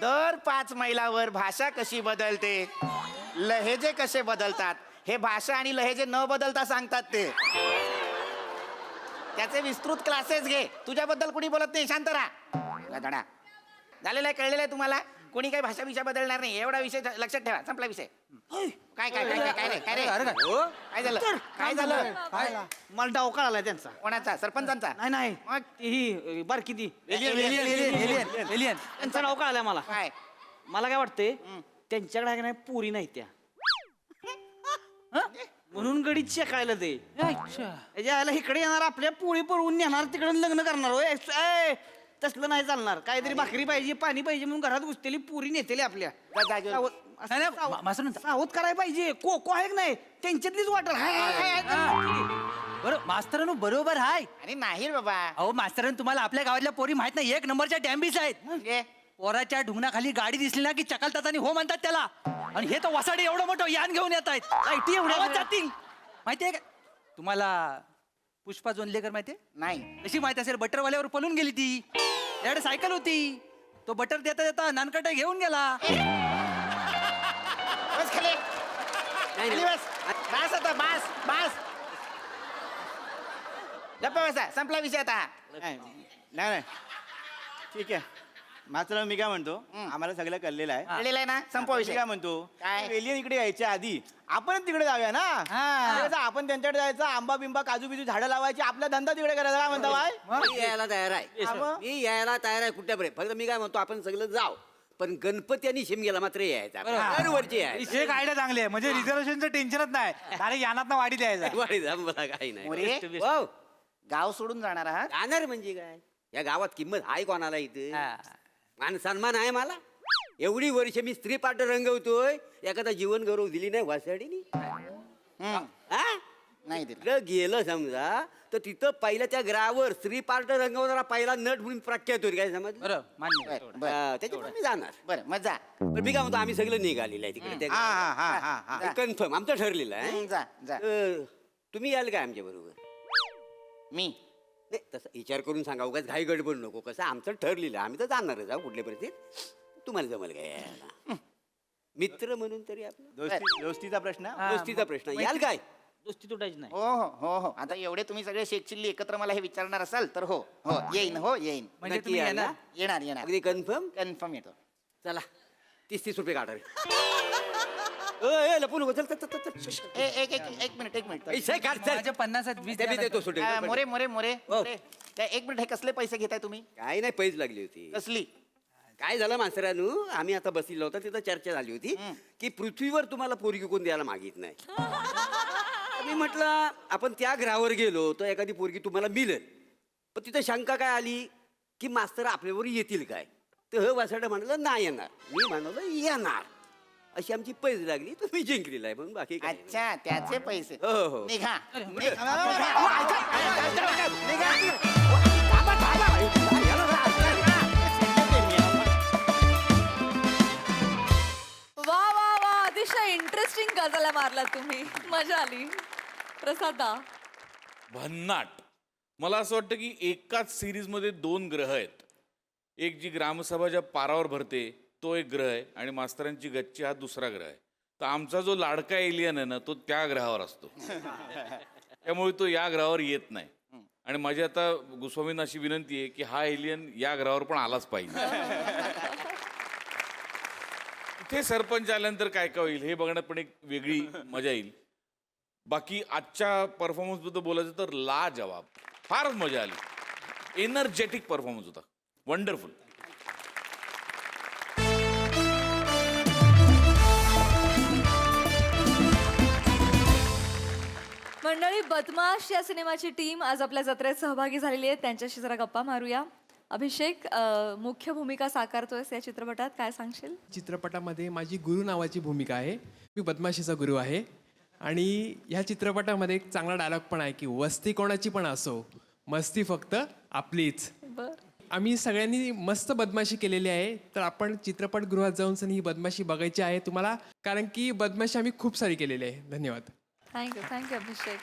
दर 5 मैलावर भाषा कशी बदलते, लहेजे कसे बदलतात हे भाषा आणि लहेजे न बदलता सांगतात ते. त्याचे विस्तृत क्लासेस घे. तुझ्याबद्दल कुणी बोलत नाही, शांत राहा. धडा झालेला आहे, कळलेलं आहे तुम्हाला. कोणी काही भाषा विषय बदलणार नाही, एवढा विषय लक्षात ठेवा. संपला विषय. काय काय काय काय काय रे काय रे काय झालं काय झालं? मला डाव कळाला त्यांचा कोणाचा? सरपंचांचा? नाही नाही मग ही बारकी ती एलियन. एलियन त्यांचा डाव कळाला मला काय? मला काय वाटतंय त्यांच्याकडे आहे का नाही पुरी नाही त्या म्हणून गडीत शेकायला ते यायला इकडे येणार आपल्या पोळी पळवून नेणार तिकडे लग्न करणार होय. ए, तसलं नाही चालणार. काहीतरी भाकरी पाहिजे पाणी पाहिजे म्हणून घरात घुसतेली पुरी नेतेली आपल्या सावध करायला पाहिजे. को आहे की नाही त्यांच्यातलीच वाटर बरोबर मास्तरांनो बरोबर आहे. अरे नाही रे बाबा. अहो मास्तरांनो तुम्हाला आपल्या गावातल्या पोरी माहित नाही 1 नंबरच्या डॅम्बीस आहेत. म्हणजे पोराच्या ढुंगणाखाली गाडी दिसली ना की चकलतातानी हो म्हणतात त्याला. आणि हे तर वसाडे एवढं मोठं यान घेऊन येत आहेत. लाईटी एवढ्या जातील माहितीये का तुम्हाला? पुष्पा जोंधलेकर माहितीये? नाही. कशी माहिती असेल? बटरवाल्यावर पळून गेली ती. त्याकडे सायकल होती, तो बटर देता देता नानकटा घेऊन गेला. बस खाली. खाली बस. बस आता बस बस. गप्प बसा, संपला विषय आता. नाही नाही ठीक आहे मात्र मी काय म्हणतो आम्हाला सगळं कळलेलं आहे कळलेलं आहे ना? संपवा मी विषय. काय म्हणतो काय? एलियन इकडे यायच्या आधी आपण तिकडे जाऊया ना. कसं आपण त्यांच्याकडे जायचं, आंबा बिंबा काजू बिजू झाडं लावायची, आपला धंदा तिकडे करायचा. काय म्हणता बाय? मी यायला तयार आहे मग? मी यायला तयार आहे कुठल्यापर्यंत. फक्त मी काय म्हणतो आपण सगळं जाऊ पण गणपती आणि शिमग्याला मात्र यायचं दरवर्षी यायचं. एक आयडिया चांगली आहे, म्हणजे रिझर्वेशनचं टेन्शनच नाही. अरे यानात वाढी द्यायचा. वाढी जा, मला काही मोरे? नाही हो, गाव सोडून जाणार आहात? जाणार म्हणजे काय या गावात किंमत आहे कोणाला इथं? मान सन्मान आहे मला. एवढी वर्ष मी स्त्री पाठ रंगवतोय, एखादा जीवन गौरव दिली नाही वासाडीनी. नाही दिलं. तिकडं गेलं समजा तर तिथं पहिल्या त्या ग्रावर स्त्री पार्ट रंगवणारा पहिला नट म्हणून प्रख्यात होईल. काय समज? बरं, बरं. त्याच्यामुळे मी जाणार. बरं मग जा. पण मी काय म्हणतो आम्ही सगळं निघालेलं आहे तिकडे हा. कन्फर्म आमचं ठरलेलं आहे. जा जा. तुम्ही याल काय आमच्या बरोबर? मी नाही तसं विचार करून सांगा उगाच घाई गडबड नको. कसं आमचं ठरलेलं आम्ही तर जाणारच आहोत कुठल्या परिस्थितीत. तुम्हाला जमेल काय यायला? मित्र म्हणून तरी आपलं दोस्तीचा प्रश्न. दोस्तीचा प्रश्न याल काय? दोस्ती तुटायची नाही. हो हो हो हो आता एवढे तुम्ही सगळे शेकचिल्ली एकत्र मला हे विचारणार असाल तर हो हो येईन हो येईन. म्हणजे नक्की तुम्ही याल ना? येणार? येणार येणार अगदी कन्फर्म. कन्फर्म येतो. चला 30-30 रुपये काढा रे. लपू नको. चल चल चल चल. एक एक एक मिनिट एक मिनिट पैसे काढ चल. माझ्या 50 आहेत, 20 ते मी देतो सुटे. मोरे मोरे मोरे हो. मोरे. काय एक मिनिट हे कसले पैसे घेताय तुम्ही? काय नाही पैज लागली होती. कसली? काय झालं मास्तरानू आम्ही आता बसलेलो होता तिथं चर्चा झाली होती की पृथ्वीवर तुम्हाला पोरगी कोण द्यायला मागित नाही. मी म्हटलं आपण त्या ग्रहावर गेलो तर एखादी पोरगी तुम्हाला मिळेल. पण तिथं शंका काय आली की मास्तर आपल्यावर येतील काय. तर वासाड म्हणलं नाही येणार. मी म्हणालो येणार. अशी आमची पैज लागली तर मी जिंकलेला आहे म्हणून बाकी काय नाही. अच्छा त्याचे पैसे. हो हो निघा वा वा वा अतिशय इंटरेस्टिंग गजाला मारला तुम्ही. मजा आली. प्रसादा भन्नाट. मला असं वाटतं की एकाच सिरीजमध्ये 2 ग्रह आहेत. एक जी ग्रामसभा ज्या पारावर भरते तो एक ग्रह आहे आणि मास्तरांची गच्ची हा दुसरा ग्रह आहे. तर आमचा जो लाडका एलियन आहे ना तो त्या ग्रहावर असतो. त्यामुळे तो या ग्रहावर येत नाही. आणि माझी आता गोस्वामींना अशी विनंती आहे की हा एलियन या ग्रहावर पण आलाच पाहिजे. इथे सरपंच आल्यानंतर काय काय होईल हे बघण्यात पण एक वेगळी मजा येईल. बाकी आजच्या परफॉर्मन्स बद्दल बोलायचं तर लाजवाब. फारच मजा आली. एनर्जेटिक परफॉर्मन्स होता. वंडरफुल. मंडळी बदमाश या सिनेमाची टीम आज आपल्या जत्रेत सहभागी झालेली आहे. त्यांच्याशी जरा गप्पा मारूया. अभिषेक मुख्य भूमिका साकारतोयस या चित्रपटात, काय सांगशील? चित्रपटामध्ये माझी गुरु नावाची भूमिका आहे. मी बदमाशीचा गुरु आहे. आणि ह्या चित्रपटामध्ये एक चांगला डायलॉग पण आहे की वस्ती कोणाची पण असो मस्ती फक्त आपलीच. बर. आम्ही सगळ्यांनी मस्त बदमाशी केलेली आहे. तर आपण चित्रपटगृहात जाऊन सनी ही बदमाशी बघायची आहे तुम्हाला, कारण की बदमाशी आम्ही खूप सारी केलेली आहे. धन्यवाद. थँक्यू अभिषेक.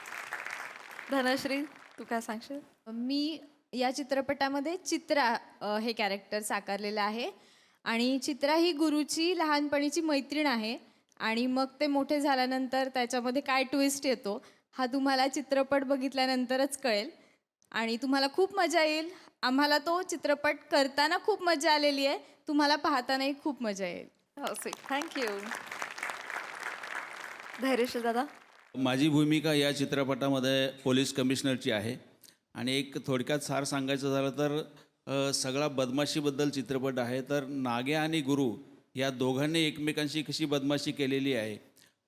धनश्री तू काय सांगशील? मी या चित्रपटामध्ये चित्रा हे कॅरेक्टर साकारलेलं आहे. आणि चित्रा ही गुरुची लहानपणीची मैत्रीण आहे. आणि मग ते मोठे झाल्यानंतर त्याच्यामध्ये काय ट्विस्ट येतो हा तुम्हाला चित्रपट बघितल्यानंतरच कळेल. आणि तुम्हाला खूप मजा येईल. आम्हाला तो चित्रपट करताना खूप मजा आलेली आहे. तुम्हाला पाहतानाही खूप मजा येईल. थँक्यू. धैर्यशील दादा. माझी भूमिका या चित्रपटामध्ये पोलीस कमिशनरची आहे. आणि एक थोडक्यात सार सांगायचं झालं तर सगळा बदमाशीबद्दल चित्रपट आहे. तर नाग्या आणि गुरु या दोघांनी एकमेकांशी कशी बदमाशी केलेली आहे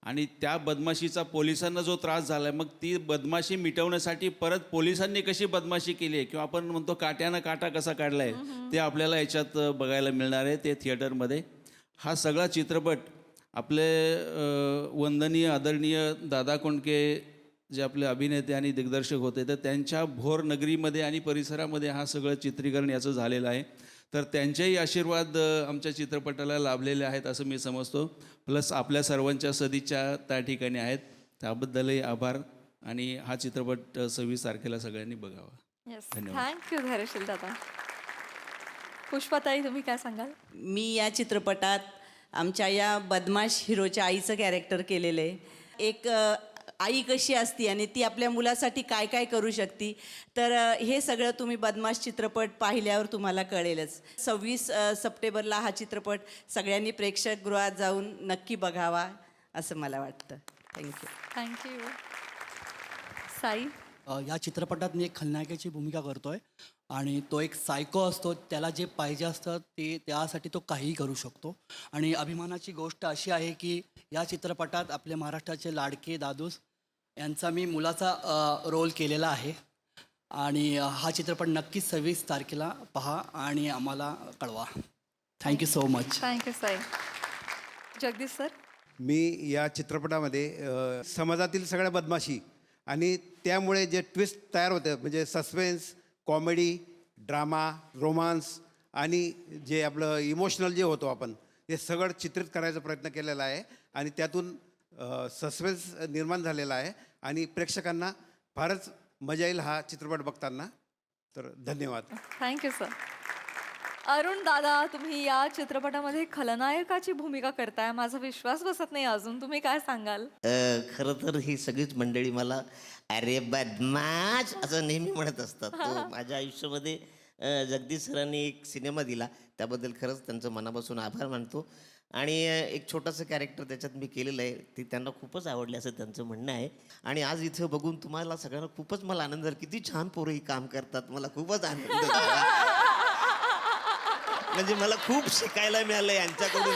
आणि त्या बदमाशीचा पोलिसांना जो त्रास झाला आहे मग ती बदमाशी मिटवण्यासाठी परत पोलिसांनी कशी बदमाशी केली आहे किंवा आपण म्हणतो काट्यानं काटा कसा काढला आहे ते आपल्याला याच्यात बघायला मिळणार आहे ते थिएटरमध्ये. हा सगळा चित्रपट आपले वंदनीय आदरणीय दादा कोंडके जे आपले अभिनेते आणि दिग्दर्शक होते तर त्यांच्या भोर नगरीमध्ये आणि परिसरामध्ये हा सगळं चित्रीकरण याचं झालेलं आहे. तर त्यांचेही आशीर्वाद आमच्या चित्रपटाला लाभलेले आहेत असं मी समजतो. प्लस आपल्या सर्वांच्या सदिच्छा त्या ठिकाणी आहेत. त्याबद्दलही आभार. आणि हा चित्रपट 26 तारखेला सगळ्यांनी बघावा. धन्यवाद. थँक्यू धैर्यशील दादा. पुष्पाताई तुम्ही काय सांगाल? मी या चित्रपटात आमच्या या बदमाश हिरोच्या आईचं कॅरेक्टर केलेलं आहे. एक आई कशी असती आणि ती आपल्या मुलासाठी काय काय करू शकते. तर हे सगळं तुम्ही बदमाश चित्रपट पाहिल्यावर तुम्हाला कळेलच. 26 सप्टेंबरला हा चित्रपट सगळ्यांनी प्रेक्षकगृहात जाऊन नक्की बघावा असं मला वाटतं. थँक्यू. साई. या चित्रपटात मी एक खलनायकाची भूमिका करतोय आणि तो एक सायको असतो. त्याला जे पाहिजे असतं ते त्यासाठी तो काहीही करू शकतो. आणि अभिमानाची गोष्ट अशी आहे की या चित्रपटात आपले महाराष्ट्राचे लाडके दादूस यांचा मी मुलाचा रोल केलेला आहे. आणि हा चित्रपट नक्कीच 26 तारखेला पहा आणि आम्हाला कळवा. Thank you so much. Thank you Sai. Jagdish sir. मी या चित्रपटामध्ये समाजातील सगळ्या बदमाशी आणि त्यामुळे जे ट्विस्ट तयार होते म्हणजे सस्पेन्स कॉमेडी ड्रामा रोमांस आणि जे आपलं इमोशनल जे होतो आपण ते सगळं चित्रित करायचा प्रयत्न केलेला आहे. आणि त्यातून सस्पेन्स निर्माण झालेला आहे आणि प्रेक्षकांना फारच मजा येईल हा चित्रपट बघताना. तर धन्यवाद. Thank you sir. अरुण दादा, तुम्ही या चित्रपटामध्ये खलनायकाची भूमिका करताय. माझा विश्वास बसत नाही अजून. तुम्ही काय सांगाल? खरं तर ही सगळीच मंडळी मला अरे बदमाश असं नेहमी म्हणत असतात. तो माझ्या आयुष्यामध्ये जगदीश सरांनी एक सिनेमा दिला, त्याबद्दल खरंच त्यांचं मनापासून आभार मानतो. आणि एक छोटंसं कॅरेक्टर त्याच्यात मी केलेलं आहे, ते त्यांना खूपच आवडले असं त्यांचं म्हणणं आहे. आणि आज इथं बघून तुम्हाला सगळ्यांना खूपच मला आनंद झाला. किती छान पोरं ही काम करतात, मला खूपच आनंद झाला. म्हणजे मला खूप शिकायला मिळालं यांच्याकडून.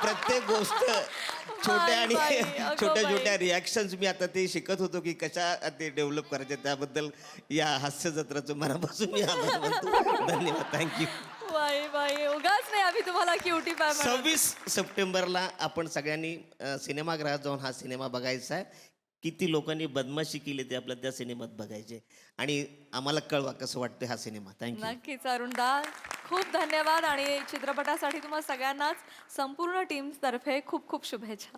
प्रत्येक गोष्ट छोट्या आणि छोट्या छोट्या रिॲक्शन्स मी आता ते शिकत होतो की कशा ते डेव्हलप करायचे. त्याबद्दल या हास्य जत्राचं मनापासून मी आभार मानतो. धन्यवाद. थँक्यू. बाई उगाच नाही आम्ही तुम्हाला क्युटी पाय म्हणत. 26 सप्टेंबरला आपण सगळ्यांनी सिनेमागृहात जाऊन हा सिनेमा बघायचा आहे. किती लोकांनी बदमाशी केली ते आपल्या त्या सिनेमात बघायचे आणि आम्हाला कळवा कसं वाटतं हा सिनेमा. थँक्यू. नक्कीच अरुणदा, खूप धन्यवाद. आणि चित्रपटासाठी तुम्हाला सगळ्यांनाच संपूर्ण टीमतर्फे खूप खूप शुभेच्छा.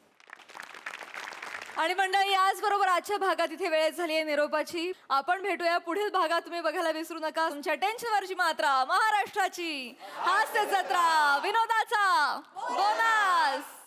आणि मंडळी, याचबरोबर आजच्या भागात इथे वेळ झाली आहे निरोपाची. आपण भेटूया पुढील भागात. तुम्ही बघायला विसरू नका तुमच्या टेन्शनवरची मात्रा, महाराष्ट्राची हास्य जत्रा, विनोदाचा बोनस.